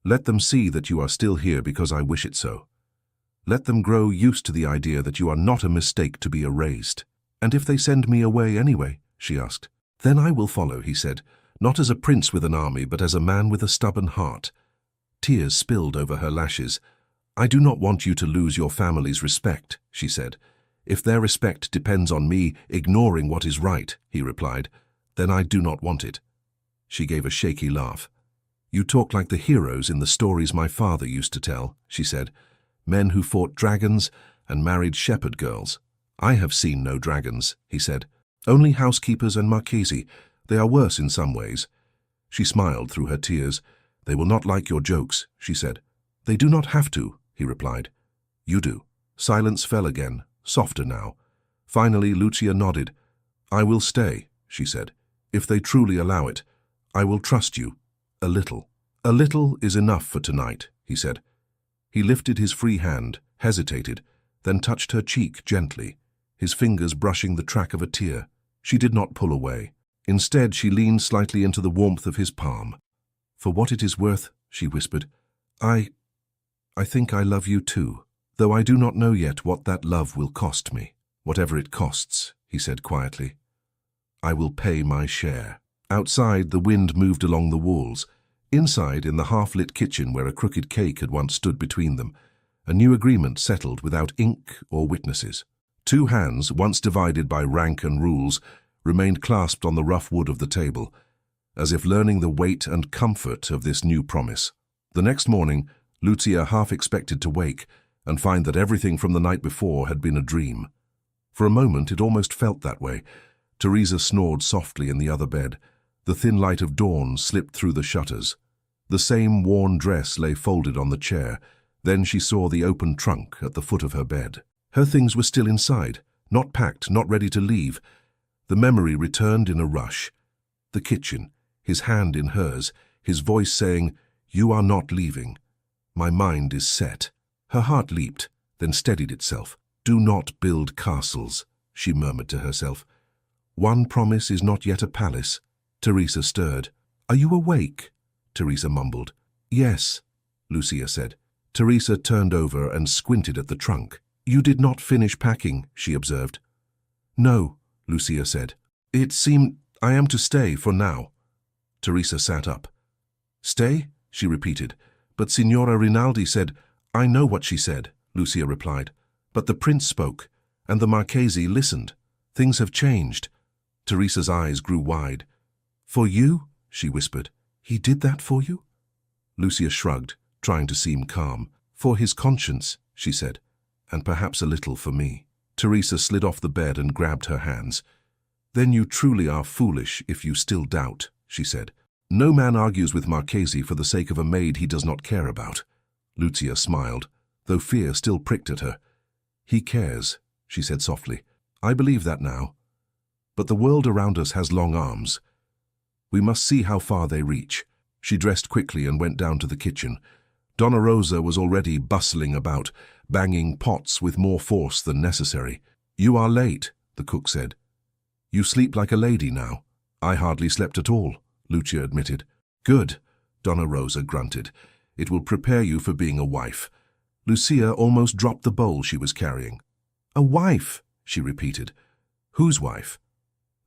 Let them see that you are still here because I wish it so. Let them grow used to the idea that you are not a mistake to be erased." "And if they send me away anyway?" she asked. "Then I will follow," he said, "not as a prince with an army, but as a man with a stubborn heart." Tears spilled over her lashes. "I do not want you to lose your family's respect," she said. "If their respect depends on me ignoring what is right," he replied, "then I do not want it." She gave a shaky laugh. "You talk like the heroes in the stories my father used to tell," she said. "Men who fought dragons and married shepherd girls." "I have seen no dragons," he said. "Only housekeepers and marchesi. They are worse in some ways." She smiled through her tears. "They will not like your jokes," she said. "They do not have to," he replied. "You do." Silence fell again, softer now. Finally, Lucia nodded. "I will stay," she said. "If they truly allow it. I will trust you. A little." "A little is enough for tonight," he said. He lifted his free hand, hesitated, then touched her cheek gently, his fingers brushing the track of a tear. She did not pull away. Instead, she leaned slightly into the warmth of his palm. "For what it is worth," she whispered, I think I love you too, though I do not know yet what that love will cost me." "Whatever it costs," he said quietly. "I will pay my share." Outside, the wind moved along the walls. Inside, in the half-lit kitchen where a crooked cake had once stood between them, a new agreement settled without ink or witnesses. Two hands, once divided by rank and rules, remained clasped on the rough wood of the table, as if learning the weight and comfort of this new promise. The next morning, Lucia half expected to wake and find that everything from the night before had been a dream. For a moment, it almost felt that way. Teresa snored softly in the other bed. The thin light of dawn slipped through the shutters. The same worn dress lay folded on the chair. Then she saw the open trunk at the foot of her bed. Her things were still inside, not packed, not ready to leave. The memory returned in a rush. The kitchen, his hand in hers, his voice saying, "You are not leaving. My mind is set." Her heart leaped, then steadied itself. "Do not build castles," she murmured to herself. "One promise is not yet a palace." Teresa stirred. "Are you awake?" Teresa mumbled. "Yes," Lucia said. Teresa turned over and squinted at the trunk. "You did not finish packing," she observed. "No," Lucia said. "It seemed I am to stay for now." Teresa sat up. "Stay?" she repeated. "But Signora Rinaldi said—" "I know what she said," Lucia replied. "But the prince spoke, and the Marchese listened. Things have changed." Teresa's eyes grew wide. "For you?" she whispered. "He did that for you?" Lucia shrugged, trying to seem calm. "For his conscience," she said, "and perhaps a little for me." Teresa slid off the bed and grabbed her hands. "Then you truly are foolish if you still doubt," she said. "No man argues with Marchese for the sake of a maid he does not care about." Lucia smiled, though fear still pricked at her. "He cares," she said softly. "I believe that now. But the world around us has long arms. We must see how far they reach." She dressed quickly and went down to the kitchen. Donna Rosa was already bustling about, banging pots with more force than necessary. "You are late," the cook said. "You sleep like a lady now." "I hardly slept at all," Lucia admitted. "Good," Donna Rosa grunted. "It will prepare you for being a wife." Lucia almost dropped the bowl she was carrying. "A wife," she repeated. "Whose wife?"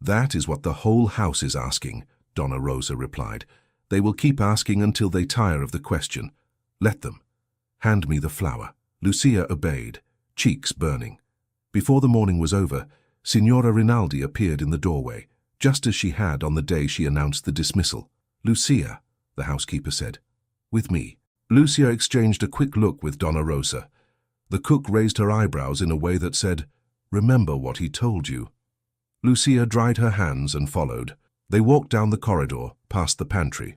"That is what the whole house is asking," Donna Rosa replied. "They will keep asking until they tire of the question. Let them. Hand me the flour." Lucia obeyed, cheeks burning. Before the morning was over, Signora Rinaldi appeared in the doorway, just as she had on the day she announced the dismissal. "Lucia," the housekeeper said. "With me." Lucia exchanged a quick look with Donna Rosa. The cook raised her eyebrows in a way that said, "Remember what he told you." Lucia dried her hands and followed. They walked down the corridor, past the pantry.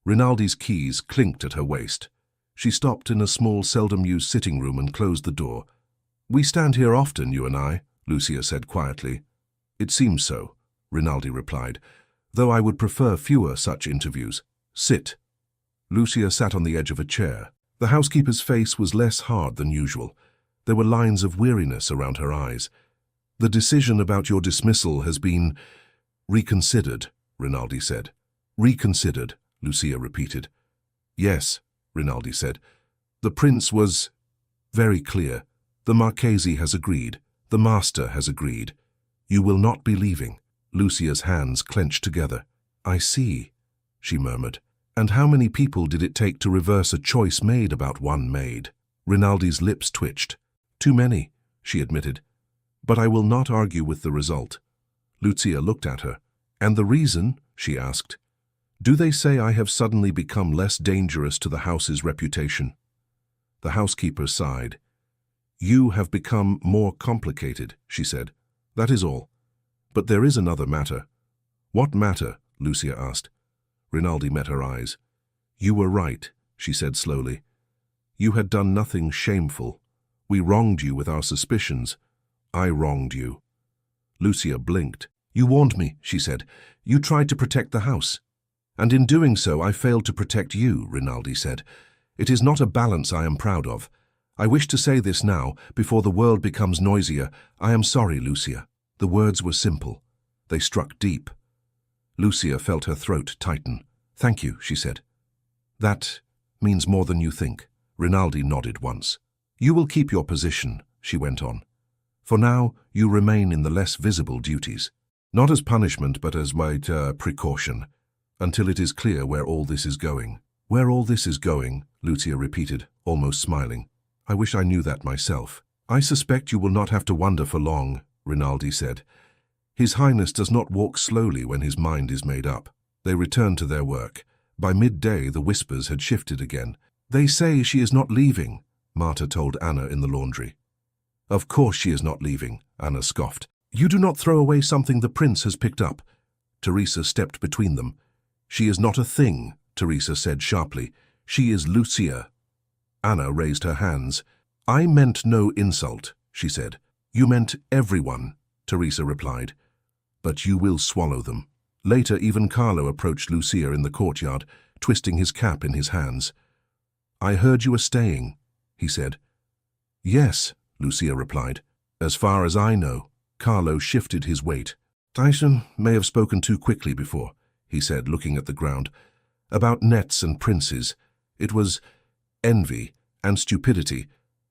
Rinaldi's keys clinked at her waist. She stopped in a small, seldom-used sitting room and closed the door. "We stand here often, you and I," Lucia said quietly. "It seems so," Rinaldi replied, "though I would prefer fewer such interviews. Sit." Lucia sat on the edge of a chair. The housekeeper's face was less hard than usual. There were lines of weariness around her eyes. "The decision about your dismissal has been reconsidered," Rinaldi said. "Reconsidered," Lucia repeated. "Yes," Rinaldi said. "The prince was very clear. The Marchese has agreed. The master has agreed. You will not be leaving." Lucia's hands clenched together. "I see," she murmured. "And how many people did it take to reverse a choice made about one maid?" Rinaldi's lips twitched. "Too many," she admitted. "But I will not argue with the result." Lucia looked at her. "And the reason?" she asked. "Do they say I have suddenly become less dangerous to the house's reputation?" The housekeeper sighed. "You have become more complicated," she said. "That is all. But there is another matter." "What matter?" Lucia asked. Rinaldi met her eyes. "You were right," she said slowly. "You had done nothing shameful. We wronged you with our suspicions. I wronged you." Lucia blinked. "You warned me," she said. "You tried to protect the house." "And in doing so, I failed to protect you," Rinaldi said. "It is not a balance I am proud of. I wish to say this now, before the world becomes noisier. I am sorry, Lucia." The words were simple. They struck deep. Lucia felt her throat tighten. "Thank you," she said. "That means more than you think." Rinaldi nodded once. "You will keep your position," she went on. "For now, you remain in the less visible duties. Not as punishment, but as my precaution, until it is clear where all this is going." "Where all this is going," Lucia repeated, almost smiling. "I wish I knew that myself." "I suspect you will not have to wonder for long," Rinaldi said. "His Highness does not walk slowly when his mind is made up." They returned to their work. By midday, the whispers had shifted again. "They say she is not leaving," Marta told Anna in the laundry. "Of course she is not leaving," Anna scoffed. "You do not throw away something the prince has picked up." Teresa stepped between them. "She is not a thing," Teresa said sharply. "She is Lucia." Anna raised her hands. "I meant no insult," she said. "You meant everyone," Teresa replied. "But you will swallow them." Later, even Carlo approached Lucia in the courtyard, twisting his cap in his hands. "I heard you were staying," he said. "Yes," Lucia replied. "As far as I know." Carlo shifted his weight. "Tyson may have spoken too quickly before," he said, looking at the ground. "About nets and princes. It was envy and stupidity.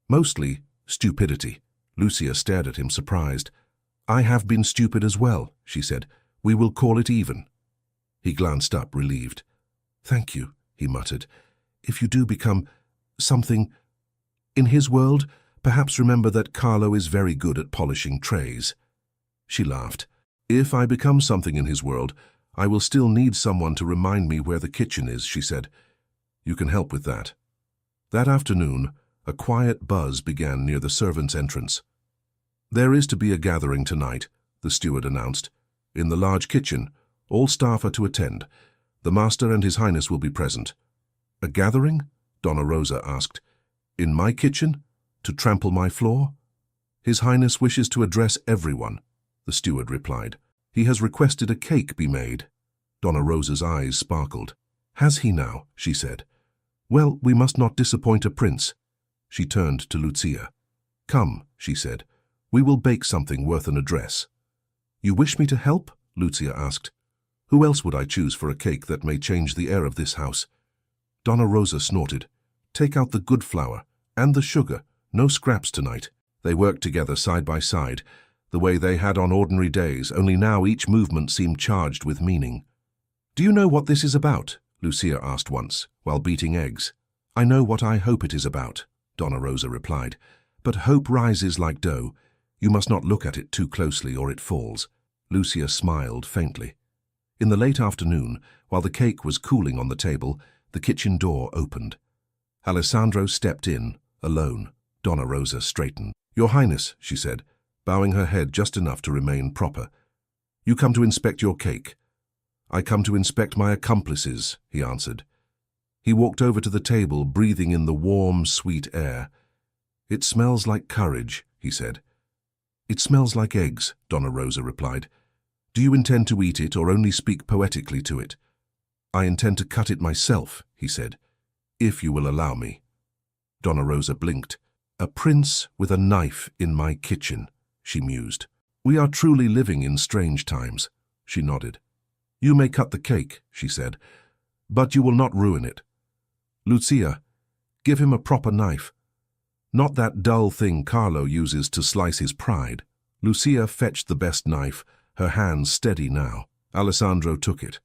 Mostly stupidity." Lucia stared at him, surprised. "I have been stupid as well," she said. "We will call it even." He glanced up, relieved. "Thank you," he muttered. "If you do become something in his world, perhaps remember that Carlo is very good at polishing trays." She laughed. "If I become something in his world, I will still need someone to remind me where the kitchen is," she said. "You can help with that." That afternoon, a quiet buzz began near the servants' entrance. "There is to be a gathering tonight," the steward announced. "In the large kitchen. All staff are to attend. The master and His Highness will be present." "A gathering?" Donna Rosa asked. "In my kitchen? To trample my floor?" "His Highness wishes to address everyone," the steward replied. "He has requested a cake be made." Donna Rosa's eyes sparkled. "Has he now?" she said. "Well, we must not disappoint a prince." She turned to Lucia. "Come," she said. "We will bake something worth an address." "You wish me to help?" Lucia asked. "Who else would I choose for a cake that may change the air of this house?" Donna Rosa snorted. "Take out the good flour and the sugar. No scraps tonight." They worked together side by side, the way they had on ordinary days, only now each movement seemed charged with meaning. "Do you know what this is about?" Lucia asked once, while beating eggs. "I know what I hope it is about," Donna Rosa replied. "But hope rises like dough. You must not look at it too closely or it falls." Lucia smiled faintly. In the late afternoon, while the cake was cooling on the table, the kitchen door opened. Alessandro stepped in, alone. Donna Rosa straightened. "Your Highness," she said, bowing her head just enough to remain proper. "You come to inspect your cake." "I come to inspect my accomplices," he answered. He walked over to the table, breathing in the warm, sweet air. "It smells like courage," he said. "It smells like eggs," Donna Rosa replied. "Do you intend to eat it or only speak poetically to it?" "I intend to cut it myself," he said, "if you will allow me." Donna Rosa blinked. "A prince with a knife in my kitchen," she mused. "We are truly living in strange times." She nodded. "You may cut the cake," she said, "but you will not ruin it. Lucia, give him a proper knife. Not that dull thing Carlo uses to slice his pride." Lucia fetched the best knife, her hands steady now. Alessandro took it.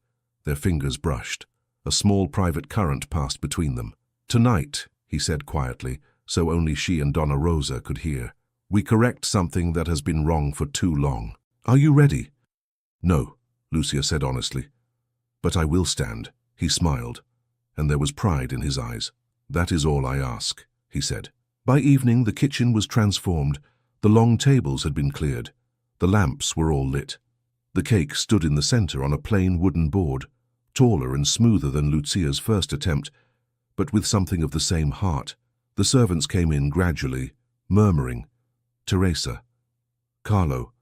Their fingers brushed. A small private current passed between them. "Tonight," he said quietly, so only she and Donna Rosa could hear, "we correct something that has been wrong for too long. Are you ready?" "No," Lucia said honestly. "But I will stand." He smiled, and there was pride in his eyes. "That is all I ask," he said. By evening, the kitchen was transformed. The long tables had been cleared. The lamps were all lit. The cake stood in the center on a plain wooden board, taller and smoother than Lucia's first attempt, but with something of the same heart. The servants came in gradually, murmuring, Teresa, Carlo,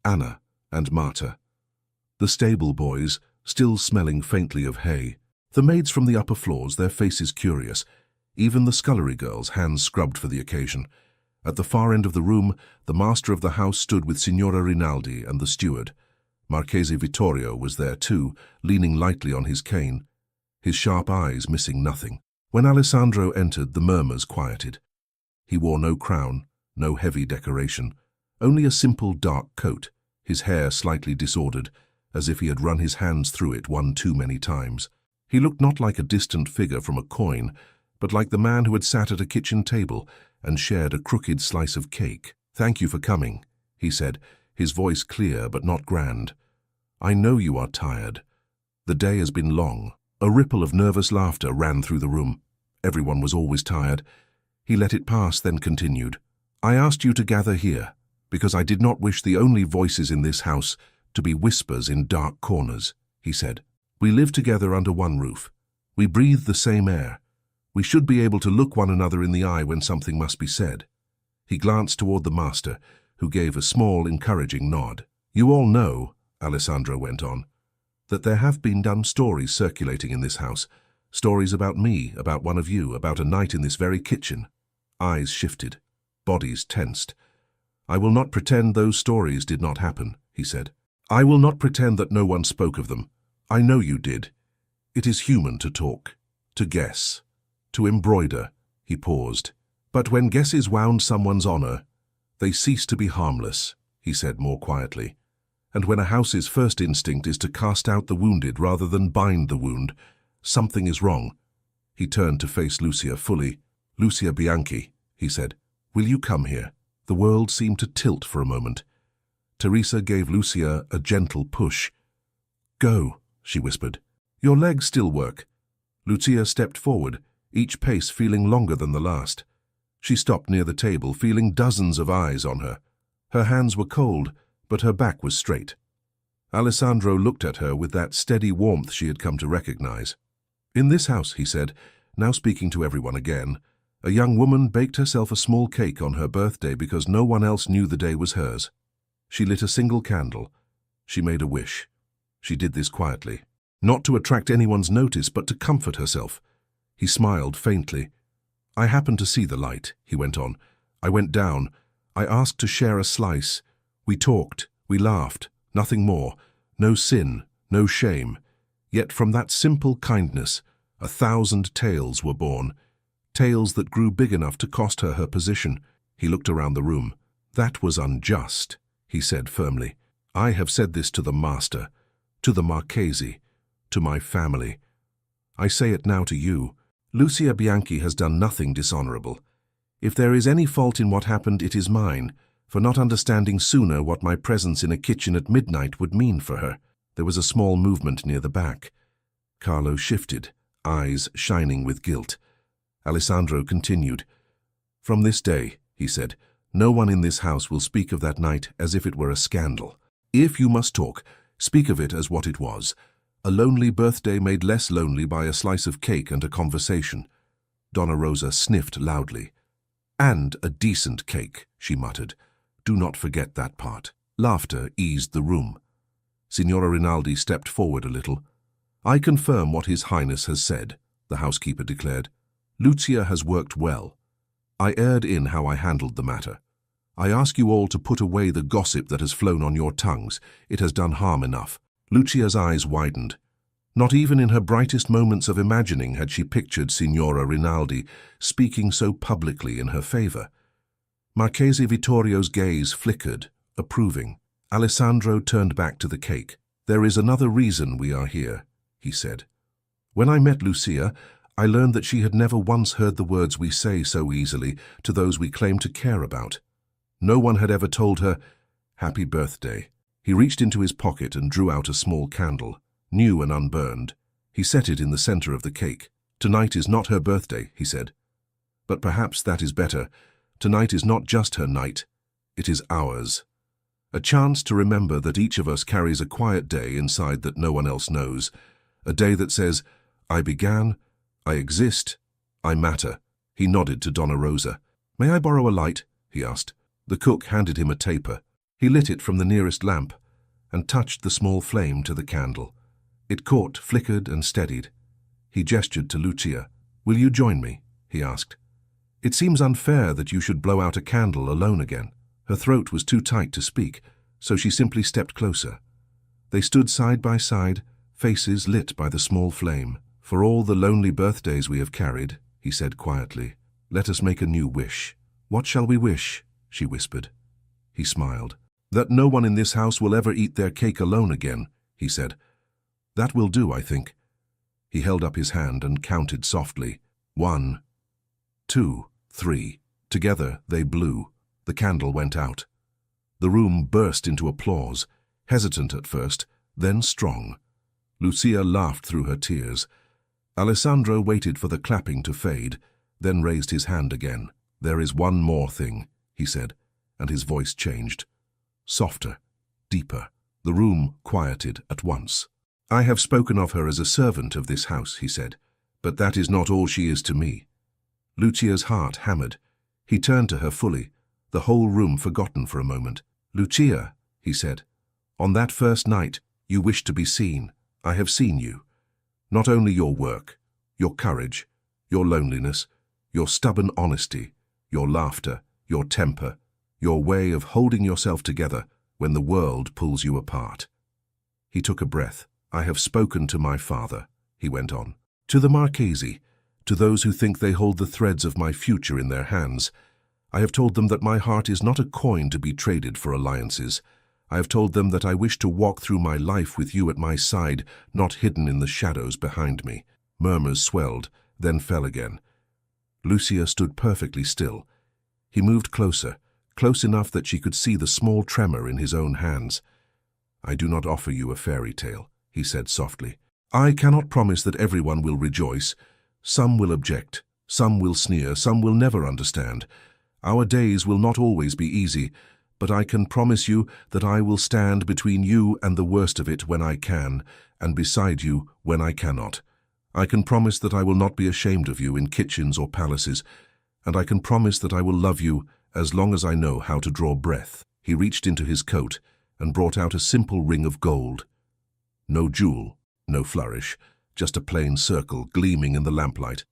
Anna, and Marta. The stable boys, still smelling faintly of hay. The maids from the upper floors, their faces curious. Even the scullery girls, hands scrubbed for the occasion. At the far end of the room, the master of the house stood with Signora Rinaldi and the steward. Marchese Vittorio was there too, leaning lightly on his cane, his sharp eyes missing nothing. When Alessandro entered, the murmurs quieted. He wore no crown, no heavy decoration, only a simple dark coat, his hair slightly disordered, as if he had run his hands through it one too many times. He looked not like a distant figure from a coin, but like the man who had sat at a kitchen table and shared a crooked slice of cake. "Thank you for coming," he said, his voice clear but not grand. "I know you are tired. The day has been long." A ripple of nervous laughter ran through the room. Everyone was always tired. He let it pass, then continued. "I asked you to gather here because I did not wish the only voices in this house to be whispers in dark corners," he said. "We live together under one roof. We breathe the same air. We should be able to look one another in the eye when something must be said." He glanced toward the master, who gave a small, encouraging nod. "You all know," Alessandro went on, "that there have been dumb stories circulating in this house. Stories about me, about one of you, about a night in this very kitchen." Eyes shifted, bodies tensed. "I will not pretend those stories did not happen," he said. "I will not pretend that no one spoke of them. I know you did. It is human to talk, to guess, to embroider." He paused. "But when guesses wound someone's honor, they cease to be harmless," he said more quietly. "And when a house's first instinct is to cast out the wounded rather than bind the wound, something is wrong." He turned to face Lucia fully. "Lucia Bianchi," he said, "will you come here?" The world seemed to tilt for a moment. Teresa gave Lucia a gentle push. "Go," she whispered. "Your legs still work." Lucia stepped forward, each pace feeling longer than the last. She stopped near the table, feeling dozens of eyes on her. Her hands were cold, but her back was straight. Alessandro looked at her with that steady warmth she had come to recognize. "In this house," he said, now speaking to everyone again, "a young woman baked herself a small cake on her birthday because no one else knew the day was hers. She lit a single candle. She made a wish. She did this quietly, not to attract anyone's notice, but to comfort herself." He smiled faintly. "I happened to see the light," he went on. "I went down. I asked to share a slice. We talked, we laughed, nothing more. No sin, no shame. Yet from that simple kindness, 1,000 tales were born. Tales that grew big enough to cost her her position." He looked around the room. "That was unjust," he said firmly. "I have said this to the master, to the Marchese, to my family. I say it now to you. Lucia Bianchi has done nothing dishonorable. If there is any fault in what happened, it is mine, for not understanding sooner what my presence in a kitchen at midnight would mean for her." There was a small movement near the back. Carlo shifted, eyes shining with guilt. Alessandro continued. "From this day," he said, "no one in this house will speak of that night as if it were a scandal. If you must talk, speak of it as what it was. A lonely birthday made less lonely by a slice of cake and a conversation." Donna Rosa sniffed loudly. "And a decent cake," she muttered. "Do not forget that part." Laughter eased the room. Signora Rinaldi stepped forward a little. "I confirm what His Highness has said," the housekeeper declared. "Lucia has worked well. I erred in how I handled the matter. I ask you all to put away the gossip that has flown on your tongues. It has done harm enough." Lucia's eyes widened. Not even in her brightest moments of imagining had she pictured Signora Rinaldi speaking so publicly in her favor. Marchese Vittorio's gaze flickered, approving. Alessandro turned back to the cake. "There is another reason we are here," he said. "When I met Lucia, I learned that she had never once heard the words we say so easily to those we claim to care about. No one had ever told her, 'Happy birthday.'" He reached into his pocket and drew out a small candle, new and unburned. He set it in the center of the cake. "Tonight is not her birthday," he said. "But perhaps that is better. Tonight is not just her night, it is ours. A chance to remember that each of us carries a quiet day inside that no one else knows. A day that says, 'I began, I exist, I matter.'" He nodded to Donna Rosa. "May I borrow a light?" he asked. The cook handed him a taper. He lit it from the nearest lamp and touched the small flame to the candle. It caught, flickered, and steadied. He gestured to Lucia. "Will you join me?" he asked. "It seems unfair that you should blow out a candle alone again." Her throat was too tight to speak, so she simply stepped closer. They stood side by side, faces lit by the small flame. "For all the lonely birthdays we have carried," he said quietly, "let us make a new wish." "What shall we wish?" she whispered. He smiled. "That no one in this house will ever eat their cake alone again," he said. "That will do, I think." He held up his hand and counted softly. 1, 2, 3. Together they blew. The candle went out. The room burst into applause, hesitant at first, then strong. Lucia laughed through her tears. Alessandro waited for the clapping to fade, then raised his hand again. "There is one more thing," he said, and his voice changed. Softer, deeper. The room quieted at once. "I have spoken of her as a servant of this house," he said, "but that is not all she is to me." Lucia's heart hammered. He turned to her fully, the whole room forgotten for a moment. "Lucia," he said, "on that first night, you wished to be seen. I have seen you. Not only your work, your courage, your loneliness, your stubborn honesty, your laughter, your temper, your way of holding yourself together when the world pulls you apart." He took a breath. "I have spoken to my father," he went on. "To the Marchesi, to those who think they hold the threads of my future in their hands. I have told them that my heart is not a coin to be traded for alliances. I have told them that I wish to walk through my life with you at my side, not hidden in the shadows behind me." Murmurs swelled, then fell again. Lucia stood perfectly still. He moved closer, close enough that she could see the small tremor in his own hands. "I do not offer you a fairy tale," he said softly. "I cannot promise that everyone will rejoice. Some will object, some will sneer, some will never understand. Our days will not always be easy, but I can promise you that I will stand between you and the worst of it when I can, and beside you when I cannot. I can promise that I will not be ashamed of you in kitchens or palaces, and I can promise that I will love you as long as I know how to draw breath." He reached into his coat and brought out a simple ring of gold. No jewel, no flourish, just a plain circle gleaming in the lamplight.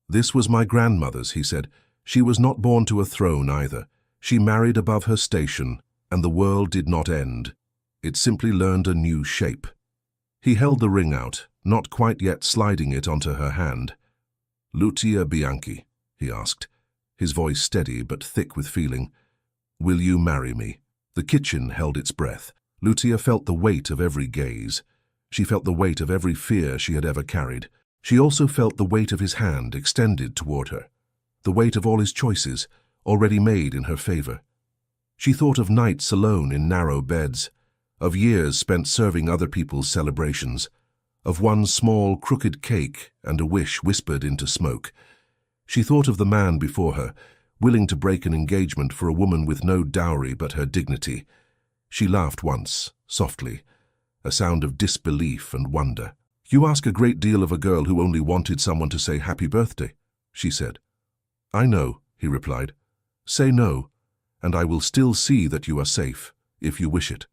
"This was my grandmother's," he said. "She was not born to a throne either. She married above her station, and the world did not end. It simply learned a new shape." He held the ring out, not quite yet sliding it onto her hand. "Lucia Bianchi," he asked, his voice steady but thick with feeling, "will you marry me?" The kitchen held its breath. Lucia felt the weight of every gaze. She felt the weight of every fear she had ever carried. She also felt the weight of his hand extended toward her, the weight of all his choices, already made in her favor. She thought of nights alone in narrow beds, of years spent serving other people's celebrations, of one small, crooked cake and a wish whispered into smoke. She thought of the man before her, willing to break an engagement for a woman with no dowry but her dignity. She laughed once, softly, a sound of disbelief and wonder. "You ask a great deal of a girl who only wanted someone to say happy birthday," she said. "I know," he replied. "Say no, and I will still see that you are safe, if you wish it.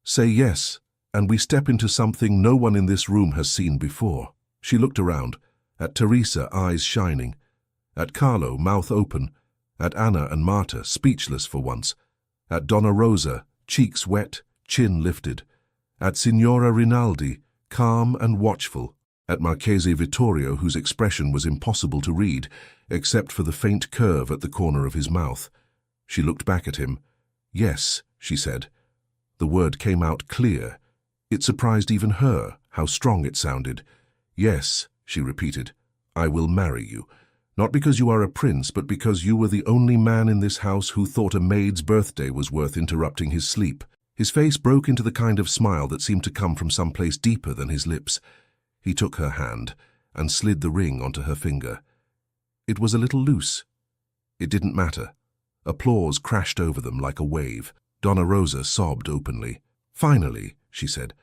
Say yes, and we step into something no one in this room has seen before." She looked around, at Teresa, eyes shining, at Carlo, mouth open, at Anna and Marta, speechless for once, at Donna Rosa, cheeks wet, chin lifted, at Signora Rinaldi, calm and watchful, at Marchese Vittorio, whose expression was impossible to read, except for the faint curve at the corner of his mouth. She looked back at him. "Yes," she said. The word came out clear. It surprised even her, how strong it sounded. "Yes," she repeated, "I will marry you. Not because you are a prince, but because you were the only man in this house who thought a maid's birthday was worth interrupting his sleep." His face broke into the kind of smile that seemed to come from some place deeper than his lips. He took her hand and slid the ring onto her finger. It was a little loose. It didn't matter. Applause crashed over them like a wave. Donna Rosa sobbed openly. "Finally," she said,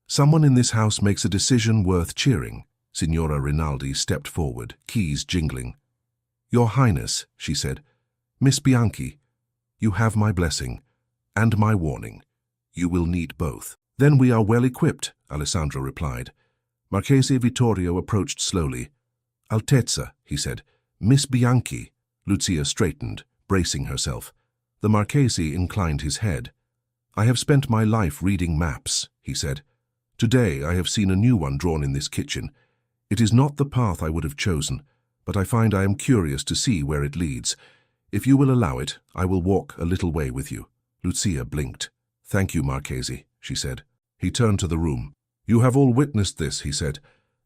"someone in this house makes a decision worth cheering." Signora Rinaldi stepped forward, keys jingling. "Your Highness," she said, "Miss Bianchi, you have my blessing and my warning. You will need both." "Then we are well equipped," Alessandro replied. Marchese Vittorio approached slowly. "Altezza," he said, "Miss Bianchi." Lucia straightened, bracing herself. The Marchese inclined his head. "I have spent my life reading maps," he said. "Today I have seen a new one drawn in this kitchen. It is not the path I would have chosen, but I find I am curious to see where it leads. If you will allow it, I will walk a little way with you." Lucia blinked. "Thank you, Marchese," she said. He turned to the room. "You have all witnessed this," he said.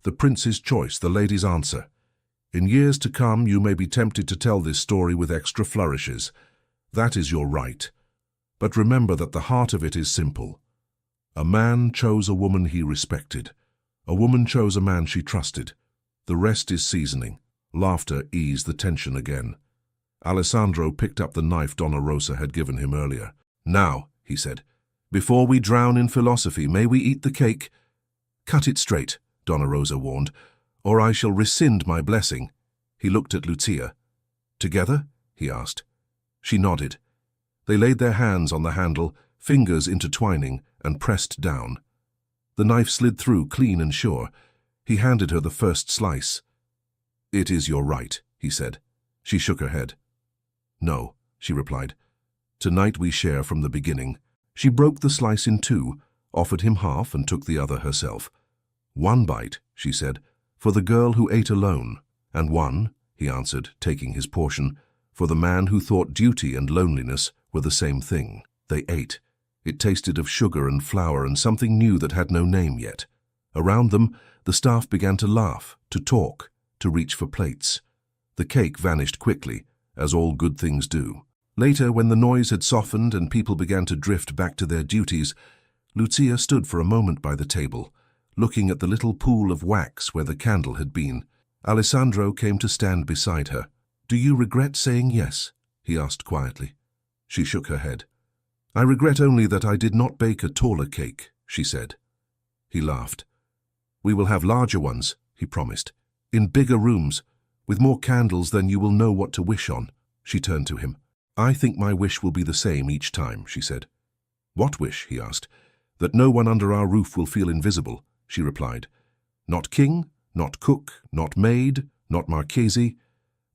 "The prince's choice, the lady's answer. In years to come, you may be tempted to tell this story with extra flourishes. That is your right. But remember that the heart of it is simple. A man chose a woman he respected. A woman chose a man she trusted. The rest is seasoning. Laughter eased the tension again. Alessandro picked up the knife Donna Rosa had given him earlier. "Now," he said, "before we drown in philosophy, may we eat the cake?" "Cut it straight," Donna Rosa warned, "or I shall rescind my blessing." He looked at Lucia. "Together?" he asked. She nodded. They laid their hands on the handle, fingers intertwining, and pressed down. The knife slid through, clean and sure. He handed her the first slice. "It is your right," he said. She shook her head. "No," she replied. "Tonight we share from the beginning." She broke the slice in two, offered him half, and took the other herself. "One bite," she said, "for the girl who ate alone, and one," he answered, taking his portion, "for the man who thought duty and loneliness were the same thing." They ate. It tasted of sugar and flour and something new that had no name yet. Around them, the staff began to laugh, to talk, to reach for plates. The cake vanished quickly, as all good things do. Later, when the noise had softened and people began to drift back to their duties, Lucia stood for a moment by the table, looking at the little pool of wax where the candle had been. Alessandro came to stand beside her. "Do you regret saying yes?" he asked quietly. She shook her head. "I regret only that I did not bake a taller cake," she said. He laughed. "We will have larger ones," he promised, "in bigger rooms, with more candles than you will know what to wish on." She turned to him. "I think my wish will be the same each time," she said. "What wish?" he asked. "That no one under our roof will feel invisible," she replied. "Not king, not cook, not maid, not marchese.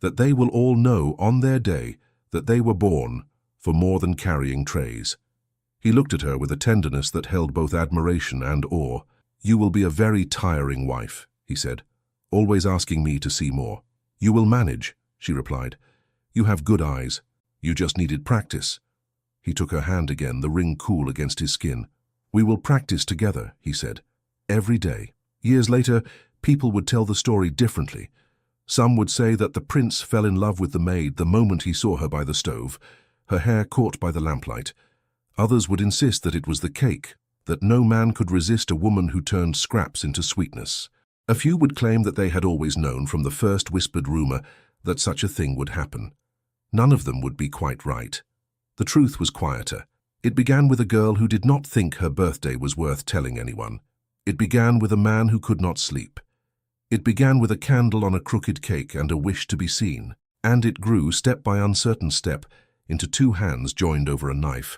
That they will all know on their day that they were born for more than carrying trays." He looked at her with a tenderness that held both admiration and awe. "You will be a very tiring wife," he said, "always asking me to see more." "You will manage," she replied. "You have good eyes. You just needed practice." He took her hand again, the ring cool against his skin. "We will practice together," he said, "every day." Years later, people would tell the story differently. Some would say that the prince fell in love with the maid the moment he saw her by the stove, her hair caught by the lamplight. Others would insist that it was the cake, that no man could resist a woman who turned scraps into sweetness. A few would claim that they had always known from the first whispered rumor that such a thing would happen. None of them would be quite right. The truth was quieter. It began with a girl who did not think her birthday was worth telling anyone. It began with a man who could not sleep. It began with a candle on a crooked cake and a wish to be seen. And it grew, step by uncertain step, into two hands joined over a knife,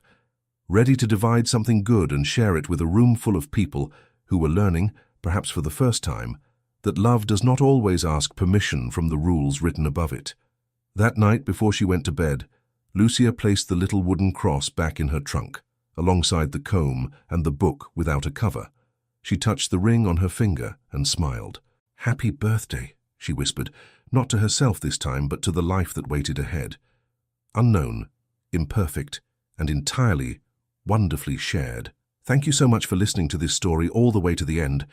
ready to divide something good and share it with a room full of people who were learning, perhaps for the first time, that love does not always ask permission from the rules written above it. That night, before she went to bed, Lucia placed the little wooden cross back in her trunk, alongside the comb and the book without a cover. She touched the ring on her finger and smiled. "Happy birthday," she whispered, not to herself this time, but to the life that waited ahead. Unknown, imperfect, and entirely, wonderfully shared. Thank you so much for listening to this story all the way to the end.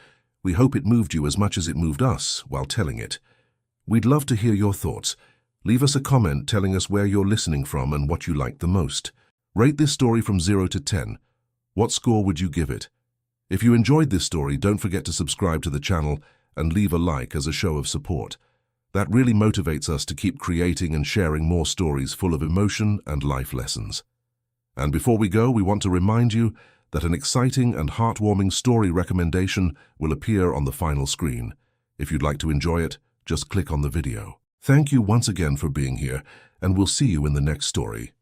We hope it moved you as much as it moved us while telling it. We'd love to hear your thoughts. Leave us a comment telling us where you're listening from and what you liked the most. Rate this story from 0 to 10. What score would you give it? If you enjoyed this story, don't forget to subscribe to the channel and leave a like as a show of support. That really motivates us to keep creating and sharing more stories full of emotion and life lessons. And before we go, we want to remind you that an exciting and heartwarming story recommendation will appear on the final screen. If you'd like to enjoy it, just click on the video. Thank you once again for being here, and we'll see you in the next story.